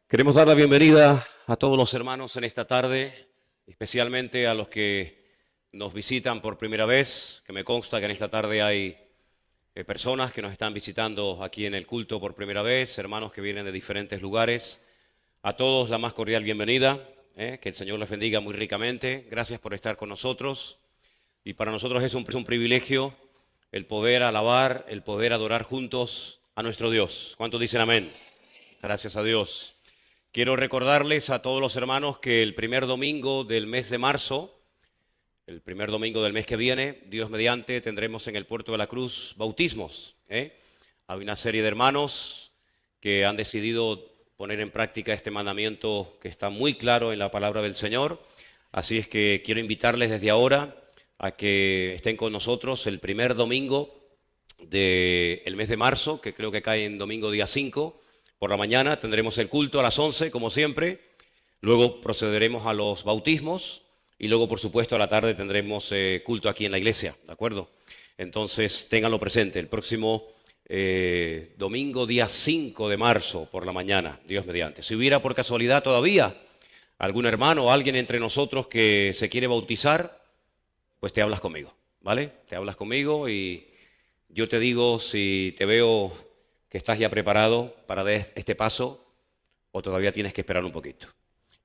Queremos dar la bienvenida a todos los hermanos en esta tarde, especialmente a los que nos visitan por primera vez, que me consta que en esta tarde hay personas que nos están visitando aquí en el culto por primera vez, hermanos que vienen de diferentes lugares. A todos la más cordial bienvenida, que el Señor les bendiga muy ricamente. Gracias por estar con nosotros y para nosotros es un privilegio el poder alabar, el poder adorar juntos a nuestro Dios. ¿Cuántos dicen amén? Gracias a Dios. Quiero recordarles a todos los hermanos que el primer domingo del mes de marzo, el primer domingo del mes que viene, Dios mediante, tendremos en el Puerto de la Cruz bautismos. Hay una serie de hermanos que han decidido poner en práctica este mandamiento que está muy claro en la palabra del Señor. Así es que quiero invitarles desde ahora a que estén con nosotros el primer domingo del mes de marzo, que creo que cae en domingo día 5. Por la mañana tendremos el culto a las 11, como siempre. Luego procederemos a los bautismos y luego, por supuesto, a la tarde tendremos culto aquí en la iglesia, ¿de acuerdo? Entonces, ténganlo presente. El próximo domingo, día 5 de marzo, por la mañana, Dios mediante. Si hubiera por casualidad todavía algún hermano o alguien entre nosotros que se quiere bautizar, pues te hablas conmigo, ¿vale? Te hablas conmigo y yo te digo si te veo que estás ya preparado para dar este paso o todavía tienes que esperar un poquito.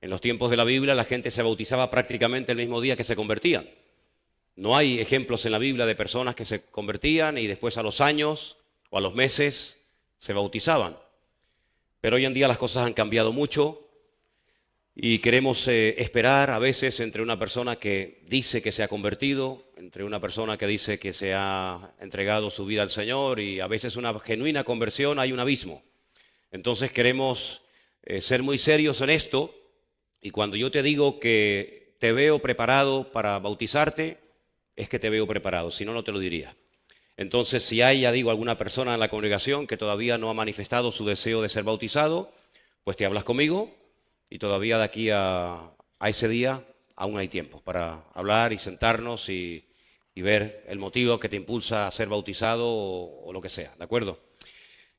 En los tiempos de la Biblia la gente se bautizaba prácticamente el mismo día que se convertían. No hay ejemplos en la Biblia de personas que se convertían y después a los años o a los meses se bautizaban. Pero hoy en día las cosas han cambiado mucho y queremos esperar a veces entre una persona que dice que se ha convertido, entre una persona que dice que se ha entregado su vida al Señor y a veces una genuina conversión, hay un abismo. Entonces queremos ser muy serios en esto y cuando yo te digo que te veo preparado para bautizarte, es que te veo preparado, si no, no te lo diría. Entonces, si hay, ya digo, alguna persona en la congregación que todavía no ha manifestado su deseo de ser bautizado, pues te hablas conmigo y todavía de aquí a ese día aún hay tiempo para hablar y sentarnos y ver el motivo que te impulsa a ser bautizado o lo que sea, ¿de acuerdo?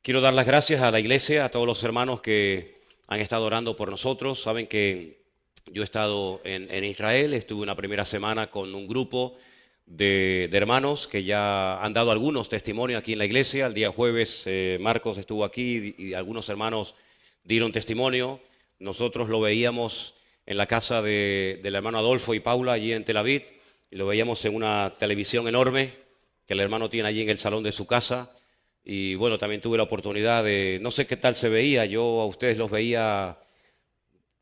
Quiero dar las gracias a la iglesia, a todos los hermanos que han estado orando por nosotros. Saben que yo he estado en Israel, estuve una primera semana con un grupo de hermanos que ya han dado algunos testimonios aquí en la iglesia. El día jueves Marcos estuvo aquí y algunos hermanos dieron testimonio. Nosotros lo veíamos en la casa del hermano Adolfo y Paula allí en Tel Aviv y lo veíamos en una televisión enorme que el hermano tiene allí en el salón de su casa. Y bueno, también tuve la oportunidad de, no sé qué tal se veía, yo a ustedes los veía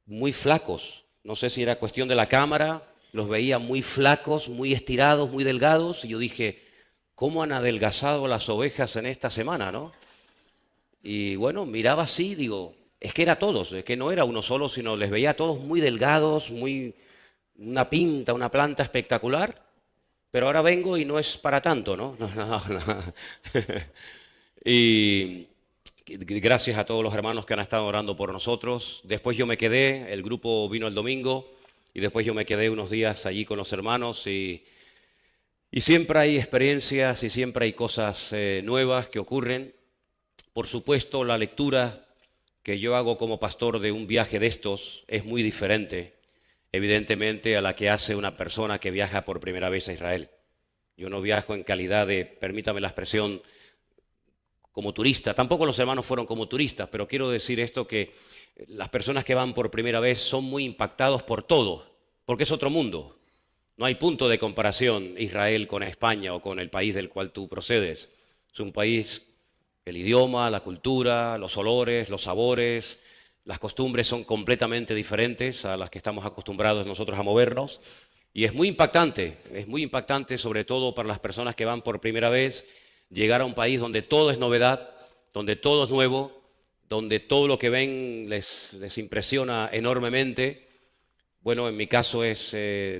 muy flacos, no sé si era cuestión de la cámara, los veía muy flacos, muy estirados, muy delgados, y yo dije, ¿cómo han adelgazado las ovejas en esta semana, no? Y bueno, miraba así, digo, es que era todos, es que no era uno solo, sino les veía a todos muy delgados, muy, una pinta, una planta espectacular, pero ahora vengo y no es para tanto, ¿no? No. Y gracias a todos los hermanos que han estado orando por nosotros. Después yo me quedé, el grupo vino el domingo y después yo me quedé unos días allí con los hermanos y siempre hay experiencias y siempre hay cosas nuevas que ocurren. Por supuesto, la lectura que yo hago como pastor de un viaje de estos es muy diferente, evidentemente, a la que hace una persona que viaja por primera vez a Israel. Yo no viajo en calidad de, permítame la expresión, como turista. Tampoco los hermanos fueron como turistas, pero quiero decir esto que las personas que van por primera vez son muy impactados por todo, porque es otro mundo. No hay punto de comparación Israel con España o con el país del cual tú procedes. Es un país, el idioma, la cultura, los olores, los sabores, las costumbres son completamente diferentes a las que estamos acostumbrados nosotros a movernos. Y es muy impactante sobre todo para las personas que van por primera vez, llegar a un país donde todo es novedad, donde todo es nuevo, donde todo lo que ven les impresiona enormemente. Bueno, en mi caso es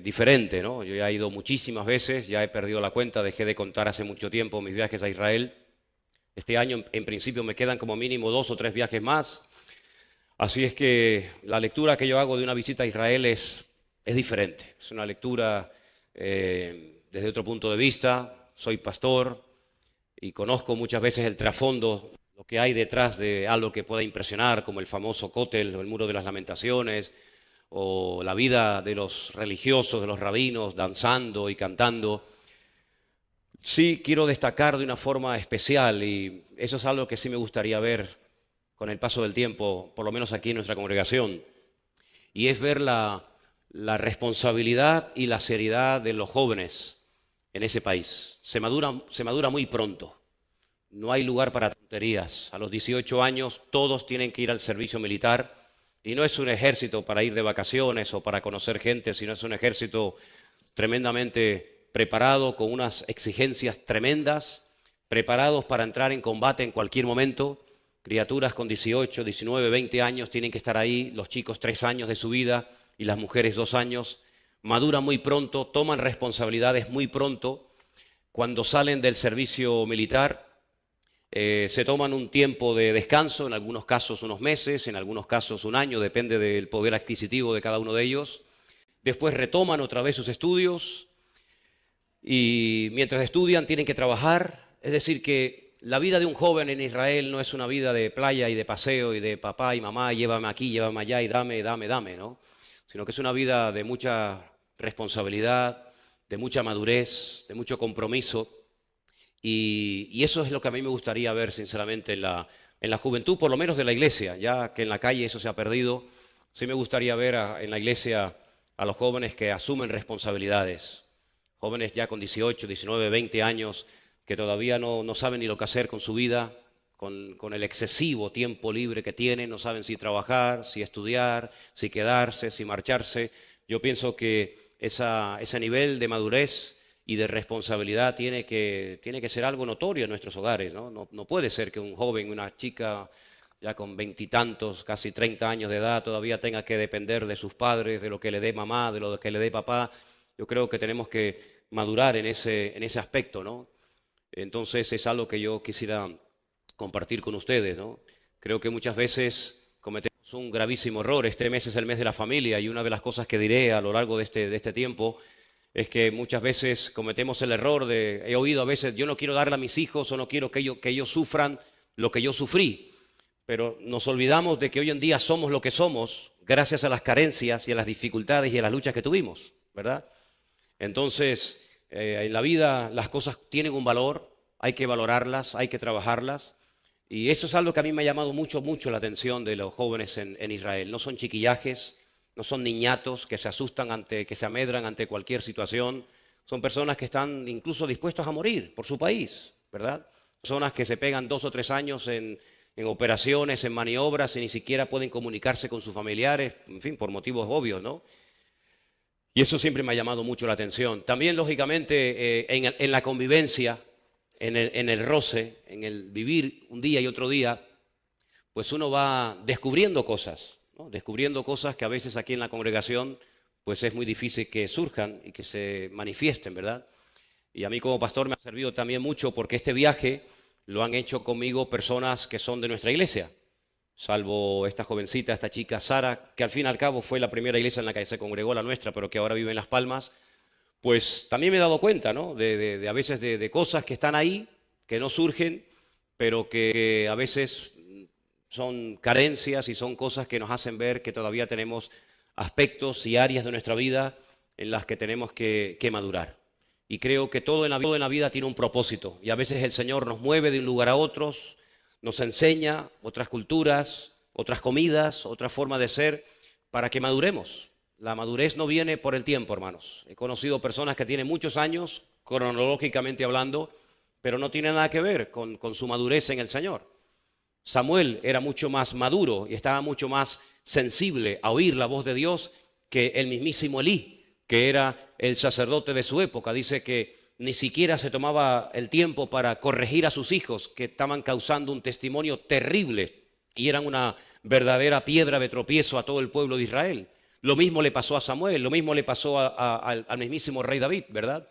diferente, ¿no? Yo ya he ido muchísimas veces, ya he perdido la cuenta, dejé de contar hace mucho tiempo mis viajes a Israel. Este año, en principio, me quedan como mínimo 2 o 3 viajes más. Así es que la lectura que yo hago de una visita a Israel es diferente. Es una lectura desde otro punto de vista. Soy pastor y conozco muchas veces el trasfondo, lo que hay detrás de algo que pueda impresionar, como el famoso Cótel o el Muro de las Lamentaciones, o la vida de los religiosos, de los rabinos, danzando y cantando. Sí quiero destacar de una forma especial, y eso es algo que sí me gustaría ver con el paso del tiempo, por lo menos aquí en nuestra congregación, y es ver la responsabilidad y la seriedad de los jóvenes en ese país. Se madura muy pronto. No hay lugar para tonterías. A los 18 años todos tienen que ir al servicio militar, y no es un ejército para ir de vacaciones o para conocer gente, sino es un ejército tremendamente preparado, con unas exigencias tremendas, preparados para entrar en combate en cualquier momento. Criaturas con 18, 19, 20 años tienen que estar ahí, los chicos 3 años de su vida y las mujeres 2 años. Maduran muy pronto, toman responsabilidades muy pronto. Cuando salen del servicio militar, se toman un tiempo de descanso, en algunos casos unos meses, en algunos casos un año, depende del poder adquisitivo de cada uno de ellos. Después retoman otra vez sus estudios, y mientras estudian tienen que trabajar. Es decir, que la vida de un joven en Israel no es una vida de playa y de paseo y de papá y mamá, llévame aquí, llévame allá y dame, ¿no? Sino que es una vida de mucha responsabilidad, de mucha madurez, de mucho compromiso. Y eso es lo que a mí me gustaría ver, sinceramente, en la juventud, por lo menos de la iglesia, ya que en la calle eso se ha perdido. Sí me gustaría ver en la iglesia a los jóvenes que asumen responsabilidades, jóvenes ya con 18, 19, 20 años, que todavía no saben ni lo que hacer con su vida, con el excesivo tiempo libre que tienen, no saben si trabajar, si estudiar, si quedarse, si marcharse. Yo pienso que ese nivel de madurez y de responsabilidad tiene que ser algo notorio en nuestros hogares, ¿no? No puede ser que un joven, una chica ya con 20 y tantos, casi 30 años de edad, todavía tenga que depender de sus padres, de lo que le dé mamá, de lo que le dé papá. Yo creo que tenemos que madurar en ese aspecto, ¿no? Entonces es algo que yo quisiera compartir con ustedes, ¿no? Creo que muchas veces cometemos un gravísimo error. Este mes es el mes de la familia, y una de las cosas que diré a lo largo de este tiempo es que muchas veces cometemos el error he oído a veces, yo no quiero darle a mis hijos, o no quiero que ellos sufran lo que yo sufrí. Pero nos olvidamos de que hoy en día somos lo que somos gracias a las carencias y a las dificultades y a las luchas que tuvimos, ¿verdad? Entonces, en la vida las cosas tienen un valor, hay que valorarlas, hay que trabajarlas. Y eso es algo que a mí me ha llamado mucho la atención de los jóvenes en Israel. No son chiquillajes, no son niñatos que se asustan que se amedran ante cualquier situación. Son personas que están incluso dispuestos a morir por su país, ¿verdad? Personas que se pegan 2 o 3 años en operaciones, en maniobras, y ni siquiera pueden comunicarse con sus familiares, en fin, por motivos obvios, ¿no? Y eso siempre me ha llamado mucho la atención. También, lógicamente, en la convivencia, en el roce, en el vivir un día y otro día, pues uno va descubriendo cosas, ¿no? Descubriendo cosas que a veces aquí en la congregación pues es muy difícil que surjan y que se manifiesten, ¿verdad? Y a mí como pastor me ha servido también mucho, porque este viaje lo han hecho conmigo personas que son de nuestra iglesia, salvo esta jovencita, esta chica Sara, que al fin y al cabo fue la primera iglesia en la que se congregó, la nuestra, pero que ahora vive en Las Palmas. Pues también me he dado cuenta, ¿no? A veces de cosas que están ahí, que no surgen, pero que a veces son carencias y son cosas que nos hacen ver que todavía tenemos aspectos y áreas de nuestra vida en las que tenemos que madurar. Y creo que todo en la vida tiene un propósito, y a veces el Señor nos mueve de un lugar a otro, nos enseña otras culturas, otras comidas, otra forma de ser, para que maduremos. La madurez no viene por el tiempo, hermanos. He conocido personas que tienen muchos años, cronológicamente hablando, pero no tienen nada que ver con su madurez en el Señor. Samuel era mucho más maduro y estaba mucho más sensible a oír la voz de Dios que el mismísimo Elí, que era el sacerdote de su época. Dice que ni siquiera se tomaba el tiempo para corregir a sus hijos, que estaban causando un testimonio terrible y eran una verdadera piedra de tropiezo a todo el pueblo de Israel. Lo mismo le pasó a Samuel, lo mismo le pasó al mismísimo rey David, ¿verdad?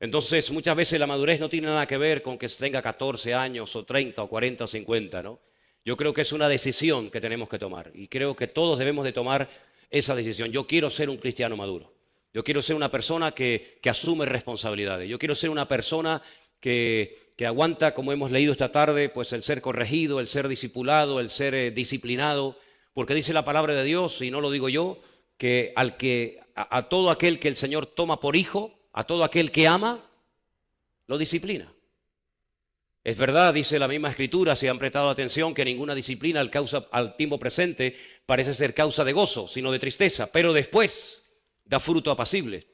Entonces, muchas veces la madurez no tiene nada que ver con que tenga 14 años o 30 o 40 o 50, ¿no? Yo creo que es una decisión que tenemos que tomar, y creo que todos debemos de tomar esa decisión. Yo quiero ser un cristiano maduro. Yo quiero ser una persona que asume responsabilidades. Yo quiero ser una persona que aguanta, como hemos leído esta tarde, pues el ser corregido, el ser discipulado, el ser disciplinado, porque dice la palabra de Dios, y no lo digo yo, que a todo aquel que el Señor toma por hijo, a todo aquel que ama, lo disciplina. Es verdad, dice la misma Escritura, si han prestado atención, que ninguna disciplina al tiempo presente parece ser causa de gozo, sino de tristeza, pero después da fruto apacible.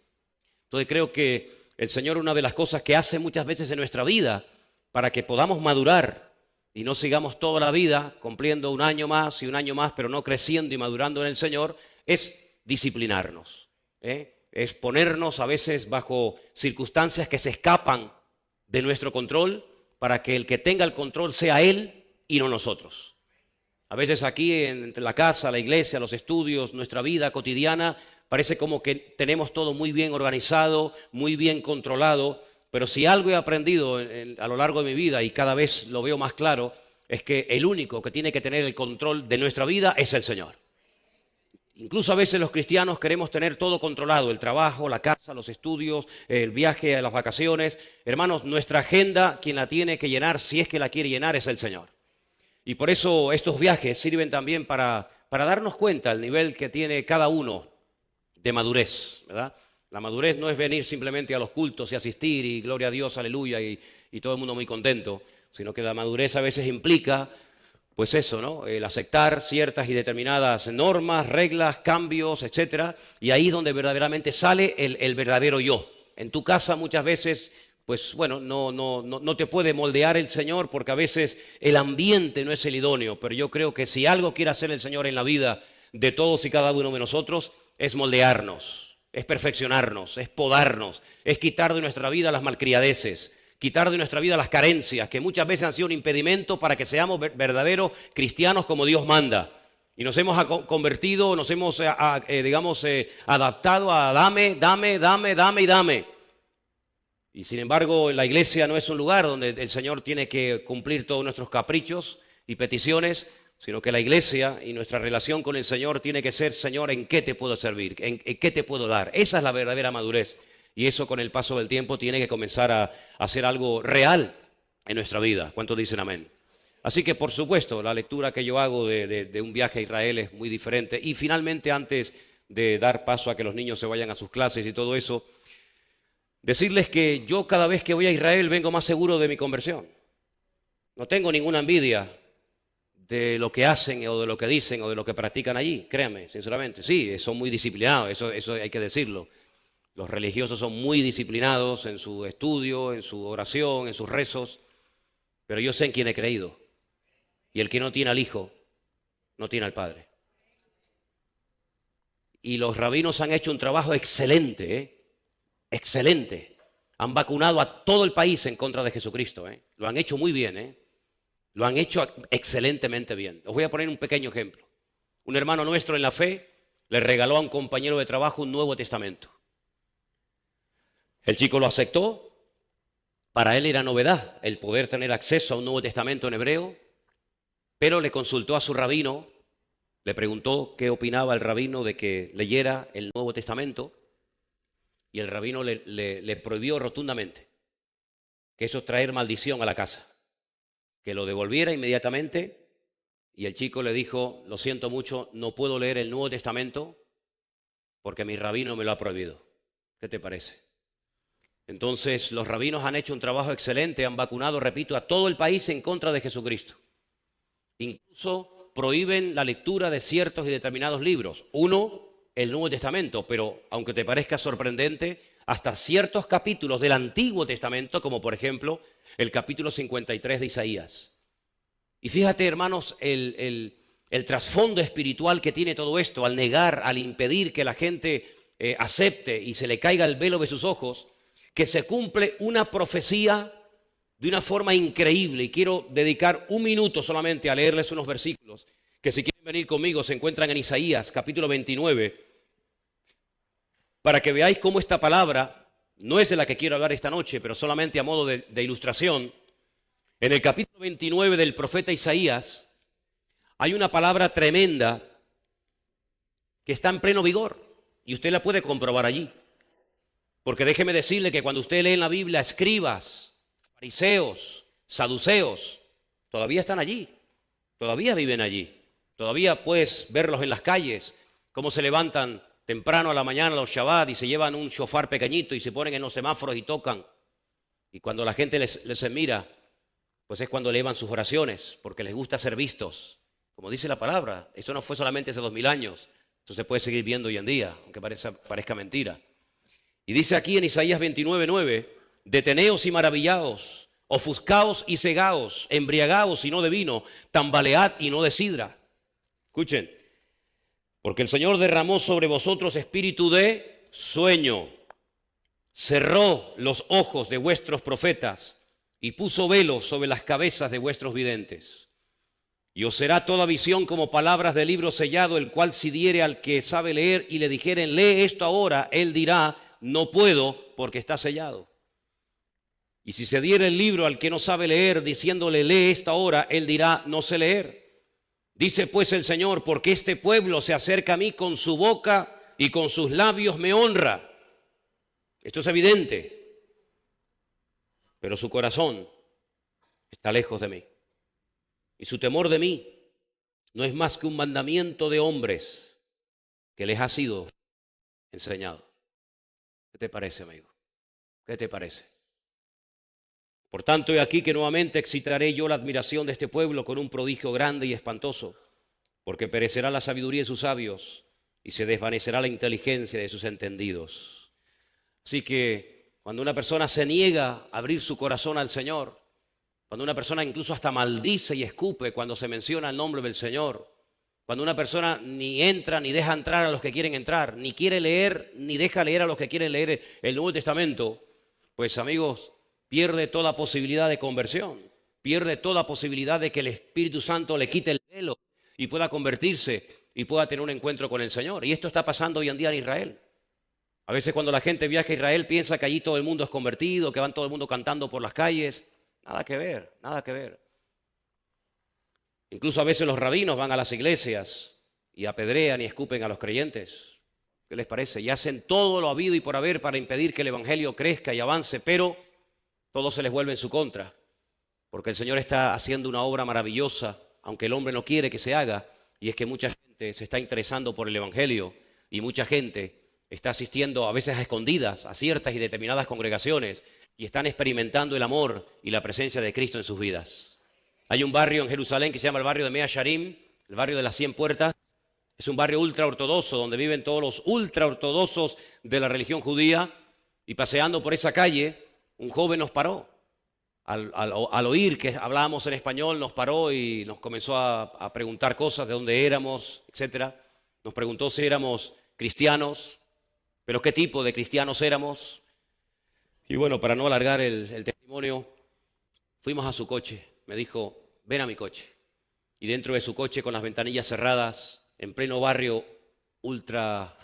Entonces creo que el Señor, una de las cosas que hace muchas veces en nuestra vida para que podamos madurar y no sigamos toda la vida cumpliendo un año más y un año más, pero no creciendo y madurando en el Señor, es disciplinarnos, es ponernos a veces bajo circunstancias que se escapan de nuestro control, para que el que tenga el control sea Él y no nosotros. A veces aquí, entre la casa, la iglesia, los estudios, nuestra vida cotidiana, parece como que tenemos todo muy bien organizado, muy bien controlado, pero si algo he aprendido a lo largo de mi vida, y cada vez lo veo más claro, es que el único que tiene que tener el control de nuestra vida es el Señor. Incluso a veces los cristianos queremos tener todo controlado, el trabajo, la casa, los estudios, el viaje, las vacaciones. Hermanos, nuestra agenda, quien la tiene que llenar, si es que la quiere llenar, es el Señor. Y por eso estos viajes sirven también para darnos cuenta del nivel que tiene cada uno de madurez, ¿verdad? La madurez no es venir simplemente a los cultos y asistir y gloria a Dios, aleluya, y todo el mundo muy contento, sino que la madurez a veces implica pues eso, ¿no? El aceptar ciertas y determinadas normas, reglas, cambios, etcétera, y ahí es donde verdaderamente sale el verdadero yo. En tu casa muchas veces, pues bueno, no te puede moldear el Señor porque a veces el ambiente no es el idóneo, pero yo creo que si algo quiere hacer el Señor en la vida de todos y cada uno de nosotros, es moldearnos, es perfeccionarnos, es podarnos, es quitar de nuestra vida las malcriadeces, quitar de nuestra vida las carencias, que muchas veces han sido un impedimento para que seamos verdaderos cristianos como Dios manda. Y nos hemos convertido, nos hemos, adaptado a dame, dame, dame, dame y dame. Y sin embargo, la iglesia no es un lugar donde el Señor tiene que cumplir todos nuestros caprichos y peticiones, sino que la iglesia y nuestra relación con el Señor tiene que ser, Señor, ¿en qué te puedo servir? ¿En qué te puedo dar? Esa es la verdadera madurez. Y eso con el paso del tiempo tiene que comenzar a ser algo real en nuestra vida. ¿Cuántos dicen amén? Así que por supuesto la lectura que yo hago de un viaje a Israel es muy diferente. Y finalmente, antes de dar paso a que los niños se vayan a sus clases y todo eso, decirles que yo cada vez que voy a Israel vengo más seguro de mi conversión. No tengo ninguna envidia de lo que hacen o de lo que dicen o de lo que practican allí, créanme, sinceramente. Sí, son muy disciplinados, eso hay que decirlo. Los religiosos son muy disciplinados en su estudio, en su oración, en sus rezos, pero yo sé en quién he creído. Y el que no tiene al Hijo, no tiene al Padre. Y los rabinos han hecho un trabajo excelente, excelente. Han vacunado a todo el país en contra de Jesucristo. Lo han hecho muy bien, lo han hecho excelentemente bien. Os voy a poner un pequeño ejemplo. Un hermano nuestro en la fe le regaló a un compañero de trabajo un Nuevo Testamento. El chico lo aceptó, para él era novedad el poder tener acceso a un Nuevo Testamento en hebreo, pero le consultó a su rabino, le preguntó qué opinaba el rabino de que leyera el Nuevo Testamento, y el rabino le prohibió rotundamente que eso es traer maldición a la casa, que lo devolviera inmediatamente, y el chico le dijo, lo siento mucho, no puedo leer el Nuevo Testamento porque mi rabino me lo ha prohibido. ¿Qué te parece? Entonces, los rabinos han hecho un trabajo excelente, han vacunado, repito, a todo el país en contra de Jesucristo. Incluso prohíben la lectura de ciertos y determinados libros. Uno, el Nuevo Testamento, pero aunque te parezca sorprendente, hasta ciertos capítulos del Antiguo Testamento, como por ejemplo el capítulo 53 de Isaías. Y fíjate, hermanos, el trasfondo espiritual que tiene todo esto, al negar, al impedir que la gente acepte y se le caiga el velo de sus ojos, que se cumple una profecía de una forma increíble. Y quiero dedicar un minuto solamente a leerles unos versículos que, si quieren venir conmigo, se encuentran en Isaías capítulo 29, para que veáis cómo esta palabra no es de la que quiero hablar esta noche, pero solamente a modo de ilustración. En el capítulo 29 del profeta Isaías hay una palabra tremenda que está en pleno vigor y usted la puede comprobar allí. Porque déjeme decirle que cuando usted lee en la Biblia escribas, fariseos, saduceos, todavía están allí, todavía viven allí. Todavía puedes verlos en las calles, cómo se levantan temprano a la mañana los Shabbat y se llevan un shofar pequeñito y se ponen en los semáforos y tocan. Y cuando la gente les mira, pues es cuando elevan sus oraciones, porque les gusta ser vistos. Como dice la palabra, eso no fue solamente hace 2000 años, eso se puede seguir viendo hoy en día, aunque parezca mentira. Y dice aquí en Isaías 29:9, deteneos y maravillaos, ofuscaos y cegaos, embriagaos y no de vino, tambalead y no de sidra. Escuchen, porque el Señor derramó sobre vosotros espíritu de sueño, cerró los ojos de vuestros profetas y puso velos sobre las cabezas de vuestros videntes. Y os será toda visión como palabras de libro sellado, el cual si diere al que sabe leer y le dijeren, lee esto ahora, él dirá, no puedo porque está sellado. Y si se diere el libro al que no sabe leer, diciéndole, lee esta hora, él dirá, no sé leer. Dice pues el Señor, porque este pueblo se acerca a mí con su boca y con sus labios me honra. Esto es evidente, pero su corazón está lejos de mí. Y su temor de mí no es más que un mandamiento de hombres que les ha sido enseñado. ¿Qué te parece, amigo? ¿Qué te parece? Por tanto, he aquí que nuevamente excitaré yo la admiración de este pueblo con un prodigio grande y espantoso, porque perecerá la sabiduría de sus sabios y se desvanecerá la inteligencia de sus entendidos. Así que cuando una persona se niega a abrir su corazón al Señor, cuando una persona incluso hasta maldice y escupe cuando se menciona el nombre del Señor, cuando una persona ni entra ni deja entrar a los que quieren entrar, ni quiere leer ni deja leer a los que quieren leer el Nuevo Testamento, pues amigos, pierde toda posibilidad de conversión, pierde toda posibilidad de que el Espíritu Santo le quite el velo y pueda convertirse y pueda tener un encuentro con el Señor. Y esto está pasando hoy en día en Israel. A veces cuando la gente viaja a Israel piensa que allí todo el mundo es convertido, que van todo el mundo cantando por las calles. Nada que ver, nada que ver. Incluso a veces los rabinos van a las iglesias y apedrean y escupen a los creyentes. ¿Qué les parece? Y hacen todo lo habido y por haber para impedir que el evangelio crezca y avance, pero todo se les vuelve en su contra, porque el Señor está haciendo una obra maravillosa, aunque el hombre no quiere que se haga, y es que mucha gente se está interesando por el evangelio y mucha gente está asistiendo a veces a escondidas a ciertas y determinadas congregaciones y están experimentando el amor y la presencia de Cristo en sus vidas. Hay un barrio en Jerusalén que se llama el barrio de Mea Sharim, el barrio de las 100 puertas. Es un barrio ultra ortodoxo donde viven todos los ultra ortodoxos de la religión judía, y paseando por esa calle, un joven nos paró. Al oír que hablábamos en español, nos paró y nos comenzó a preguntar cosas de dónde éramos, etc. Nos preguntó si éramos cristianos, pero qué tipo de cristianos éramos. Y bueno, para no alargar el testimonio, fuimos a su coche. Me dijo, ven a mi coche. Y dentro de su coche, con las ventanillas cerradas, en pleno barrio ultra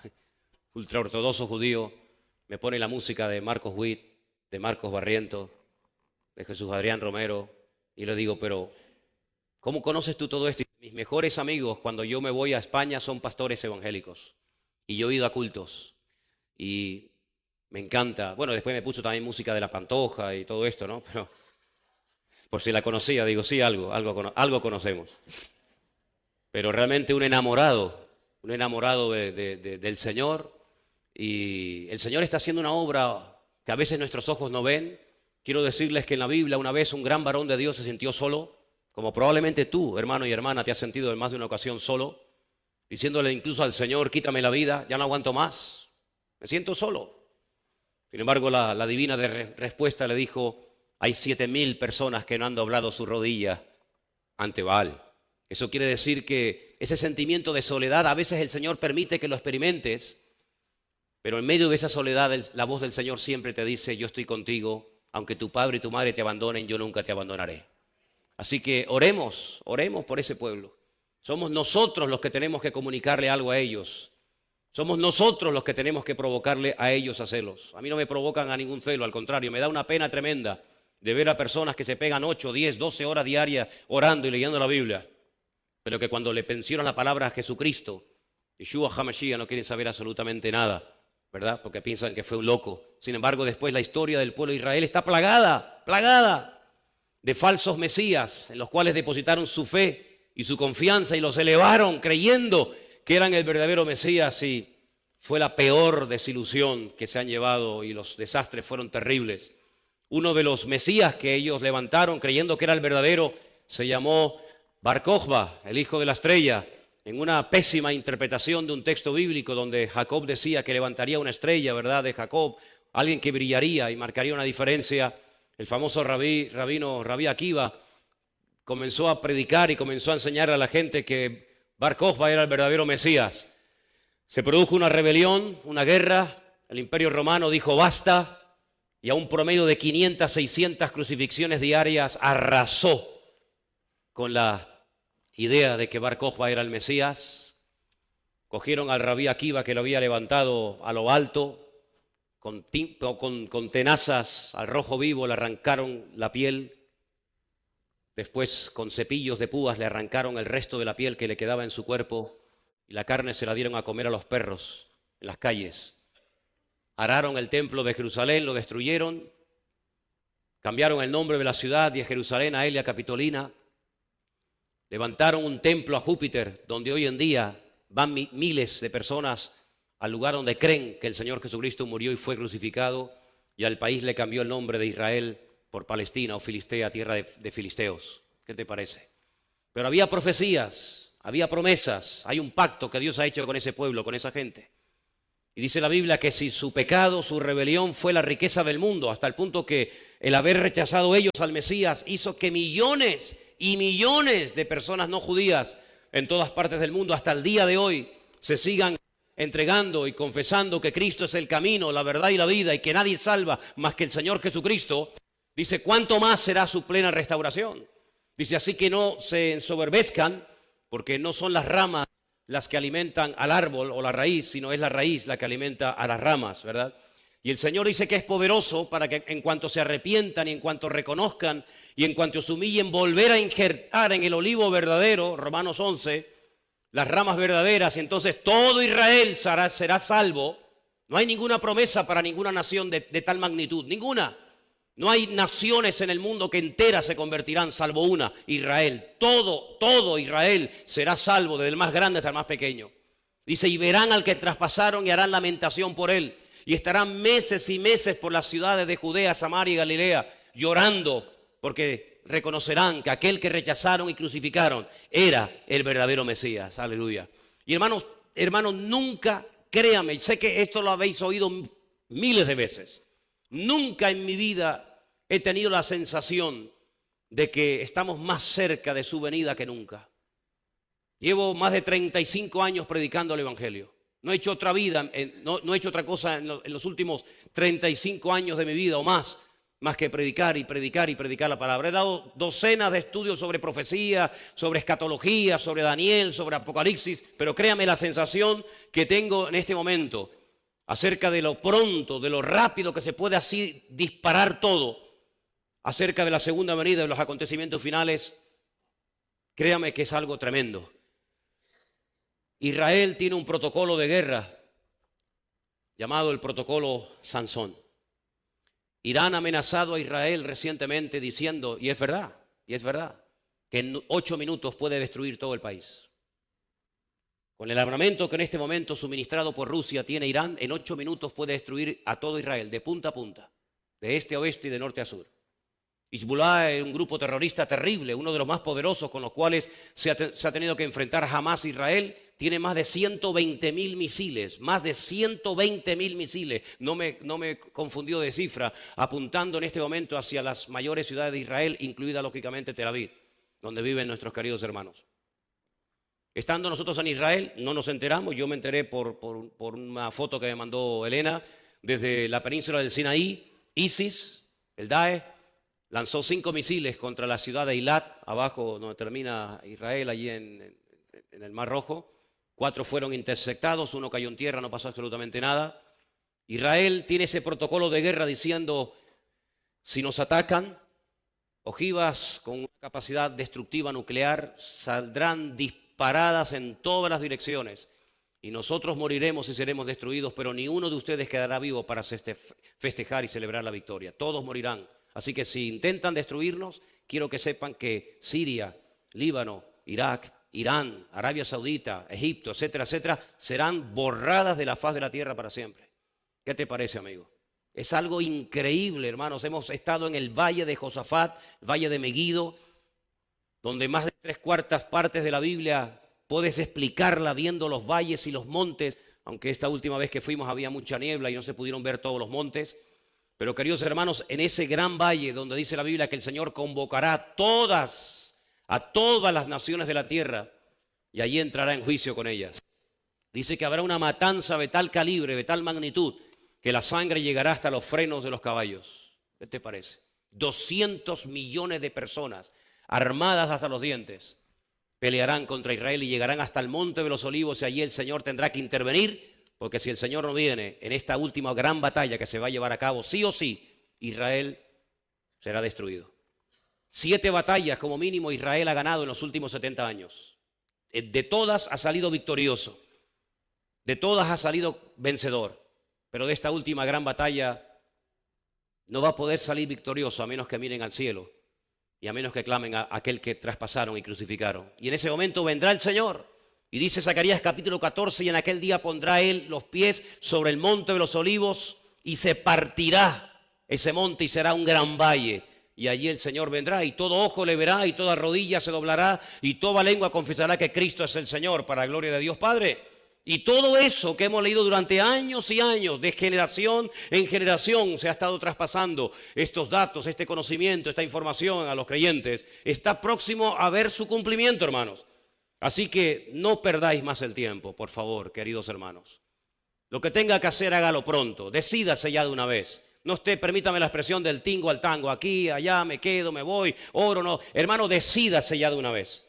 ortodoxo judío, me pone la música de Marcos Witt, de Marcos Barrientos, de Jesús Adrián Romero, y le digo, pero ¿cómo conoces tú todo esto? Y mis mejores amigos cuando yo me voy a España son pastores evangélicos, y yo he ido a cultos, y me encanta. Bueno, después me puso también música de La Pantoja y todo esto, ¿no? Pero por si la conocía, digo, sí, algo conocemos. Pero realmente un enamorado del Señor, y el Señor está haciendo una obra que a veces nuestros ojos no ven. Quiero decirles que en la Biblia una vez un gran varón de Dios se sintió solo, como probablemente tú, hermano y hermana, te has sentido en más de una ocasión solo, diciéndole incluso al Señor, quítame la vida, ya no aguanto más, me siento solo. Sin embargo, la divina respuesta le dijo, hay 7,000 personas que no han doblado su rodilla ante Baal. Eso quiere decir que ese sentimiento de soledad a veces el Señor permite que lo experimentes, pero en medio de esa soledad la voz del Señor siempre te dice, yo estoy contigo, aunque tu padre y tu madre te abandonen, yo nunca te abandonaré. Así que oremos por ese pueblo. Somos nosotros los que tenemos que comunicarle algo a ellos. Somos nosotros los que tenemos que provocarle a ellos a celos. A mí no me provocan a ningún celo, al contrario, me da una pena tremenda de ver a personas que se pegan 8, 10, 12 horas diarias orando y leyendo la Biblia, pero que cuando le mencionan la palabra a Jesucristo, Yeshua HaMashiach, no quieren saber absolutamente nada ¿verdad? Porque piensan que fue un loco. Sin embargo, después la historia del pueblo de Israel está plagada de falsos mesías, en los cuales depositaron su fe y su confianza y los elevaron creyendo que eran el verdadero Mesías, y fue la peor desilusión que se han llevado y los desastres fueron terribles. Uno de los mesías que ellos levantaron creyendo que era el verdadero se llamó Bar Kokhba, el hijo de la estrella, en una pésima interpretación de un texto bíblico donde Jacob decía que levantaría una estrella, ¿verdad?, de Jacob, alguien que brillaría y marcaría una diferencia. El famoso rabí Akiva comenzó a predicar y comenzó a enseñar a la gente que Bar Kokhba era el verdadero Mesías. Se produjo una rebelión, una guerra, el Imperio Romano dijo basta, y a un promedio de 500, 600 crucifixiones diarias arrasó con la idea de que Bar Kokhba era el Mesías. Cogieron al rabí Akiva, que lo había levantado a lo alto, con tenazas al rojo vivo le arrancaron la piel. Después, con cepillos de púas, le arrancaron el resto de la piel que le quedaba en su cuerpo y la carne se la dieron a comer a los perros en las calles. Araron el templo de Jerusalén, lo destruyeron, cambiaron el nombre de la ciudad de Jerusalén a Elia Capitolina, levantaron un templo a Júpiter, donde hoy en día van miles de personas al lugar donde creen que el Señor Jesucristo murió y fue crucificado, y al país le cambió el nombre de Israel por Palestina o Filistea, tierra de filisteos. ¿Qué te parece? Pero había profecías, había promesas, hay un pacto que Dios ha hecho con ese pueblo, con esa gente. Y dice la Biblia que si su pecado, su rebelión fue la riqueza del mundo, hasta el punto que el haber rechazado ellos al Mesías hizo que millones y millones de personas no judías en todas partes del mundo hasta el día de hoy se sigan entregando y confesando que Cristo es el camino, la verdad y la vida, y que nadie salva más que el Señor Jesucristo. Dice, ¿cuánto más será su plena restauración? Dice, así que no se ensoberbezcan, porque no son las ramas las que alimentan al árbol o la raíz, sino es la raíz la que alimenta a las ramas, ¿verdad? Y el Señor dice que es poderoso para que en cuanto se arrepientan y en cuanto reconozcan y en cuanto se humillen, volver a injertar en el olivo verdadero, Romanos 11, las ramas verdaderas, y entonces todo Israel será salvo. No hay ninguna promesa para ninguna nación de tal magnitud, ninguna. No hay naciones en el mundo que enteras se convertirán, salvo una, Israel. Todo Israel será salvo, desde el más grande hasta el más pequeño. Dice, y verán al que traspasaron y harán lamentación por él. Y estarán meses y meses por las ciudades de Judea, Samaria y Galilea, llorando, porque reconocerán que aquel que rechazaron y crucificaron era el verdadero Mesías. Aleluya. Y hermanos, nunca, créame, sé que esto lo habéis oído miles de veces. Nunca en mi vida he tenido la sensación de que estamos más cerca de su venida que nunca. Llevo más de 35 años predicando el Evangelio. No he hecho otra vida, no he hecho otra cosa en los últimos 35 años de mi vida o más que predicar y predicar y predicar la palabra. He dado docenas de estudios sobre profecía, sobre escatología, sobre Daniel, sobre Apocalipsis, pero créame la sensación que tengo en este momento acerca de lo pronto, de lo rápido que se puede así disparar todo, acerca de la segunda venida, de los acontecimientos finales. Créame que es algo tremendo. Israel tiene un protocolo de guerra llamado el protocolo Sansón. Irán ha amenazado a Israel recientemente diciendo, y es verdad, que en 8 minutos puede destruir todo el país. Con el armamento que en este momento suministrado por Rusia tiene Irán, en 8 minutos puede destruir a todo Israel, de punta a punta, de este a oeste y de norte a sur. Hezbollah es un grupo terrorista terrible, uno de los más poderosos con los cuales se ha tenido que enfrentar jamás Israel. Tiene más de 120.000 misiles, no me confundió de cifra, apuntando en este momento hacia las mayores ciudades de Israel, incluida lógicamente Tel Aviv, donde viven nuestros queridos hermanos. Estando nosotros en Israel, no nos enteramos, yo me enteré por una foto que me mandó Elena, desde la península del Sinaí. ISIS, el Daesh, lanzó 5 misiles contra la ciudad de Eilat, abajo donde termina Israel, allí en el Mar Rojo. 4 fueron interceptados, 1 cayó en tierra, no pasó absolutamente nada. Israel tiene ese protocolo de guerra diciendo, si nos atacan, ojivas con una capacidad destructiva nuclear saldrán disparadas en todas las direcciones. y nosotros moriremos y seremos destruidos, pero ni uno de ustedes quedará vivo para festejar y celebrar la victoria. Todos morirán. Así que si intentan destruirnos, quiero que sepan que Siria, Líbano, Irak, Irán, Arabia Saudita, Egipto, etcétera, etcétera, serán borradas de la faz de la tierra para siempre. ¿Qué te parece, amigo? Es algo increíble, hermanos. Hemos estado en el valle de Josafat, valle de Meguido, donde más de 3/4 partes de la Biblia puedes explicarla viendo los valles y los montes, aunque esta última vez que fuimos había mucha niebla y no se pudieron ver todos los montes. Pero queridos hermanos, en ese gran valle donde dice la Biblia que el Señor convocará a todas las naciones de la tierra y allí entrará en juicio con ellas. Dice que habrá una matanza de tal calibre, de tal magnitud, que la sangre llegará hasta los frenos de los caballos. ¿Qué te parece? 200 millones de personas armadas hasta los dientes pelearán contra Israel y llegarán hasta el monte de los olivos y allí el Señor tendrá que intervenir, porque si el Señor no viene en esta última gran batalla que se va a llevar a cabo, sí o sí, Israel será destruido. 7 batallas como mínimo Israel ha ganado en los últimos 70 años. De todas ha salido victorioso, de todas ha salido vencedor, pero de esta última gran batalla no va a poder salir victorioso a menos que miren al cielo y a menos que clamen a aquel que traspasaron y crucificaron. Y en ese momento vendrá el Señor. Y dice Zacarías capítulo 14, y en aquel día pondrá él los pies sobre el monte de los olivos y se partirá ese monte y será un gran valle. Y allí el Señor vendrá y todo ojo le verá y toda rodilla se doblará y toda lengua confesará que Cristo es el Señor, para la gloria de Dios Padre. Y todo eso que hemos leído durante años y años, de generación en generación, se ha estado traspasando estos datos, este conocimiento, esta información a los creyentes. Está próximo a ver su cumplimiento, hermanos. Así que no perdáis más el tiempo, por favor, queridos hermanos. Lo que tenga que hacer, hágalo pronto. Decídase ya de una vez. No esté, permítame la expresión del tingo al tango. Aquí, allá, me quedo, me voy, oro, no. Hermano, decídase ya de una vez.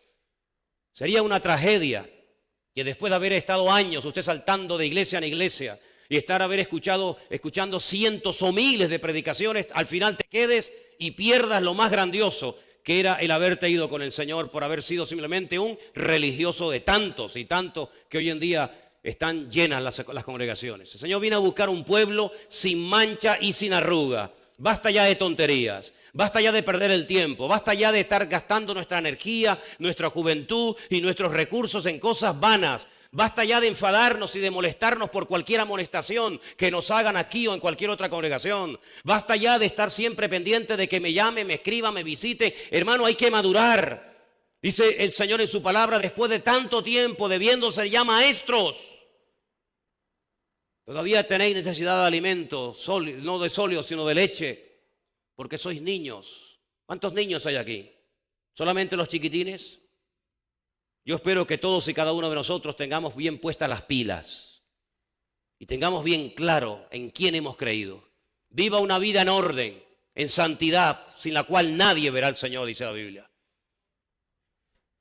Sería una tragedia que después de haber estado años usted saltando de iglesia en iglesia y escuchando cientos o miles de predicaciones, al final te quedes y pierdas lo más grandioso, que era el haberte ido con el Señor por haber sido simplemente un religioso de tantos y tantos que hoy en día están llenas las congregaciones. El Señor viene a buscar un pueblo sin mancha y sin arruga. Basta ya de tonterías, basta ya de perder el tiempo, basta ya de estar gastando nuestra energía, nuestra juventud y nuestros recursos en cosas vanas. Basta ya de enfadarnos y de molestarnos por cualquier amonestación que nos hagan aquí o en cualquier otra congregación. Basta ya de estar siempre pendiente de que me llame, me escriba, me visite. Hermano, hay que madurar. Dice el Señor en su palabra, después de tanto tiempo debiendo ser ya maestros, todavía tenéis necesidad de alimento, no de sólido, sino de leche, porque sois niños. ¿Cuántos niños hay aquí? ¿Solamente los chiquitines? Yo espero que todos y cada uno de nosotros tengamos bien puestas las pilas y tengamos bien claro en quién hemos creído. Viva una vida en orden, en santidad, sin la cual nadie verá al Señor, dice la Biblia.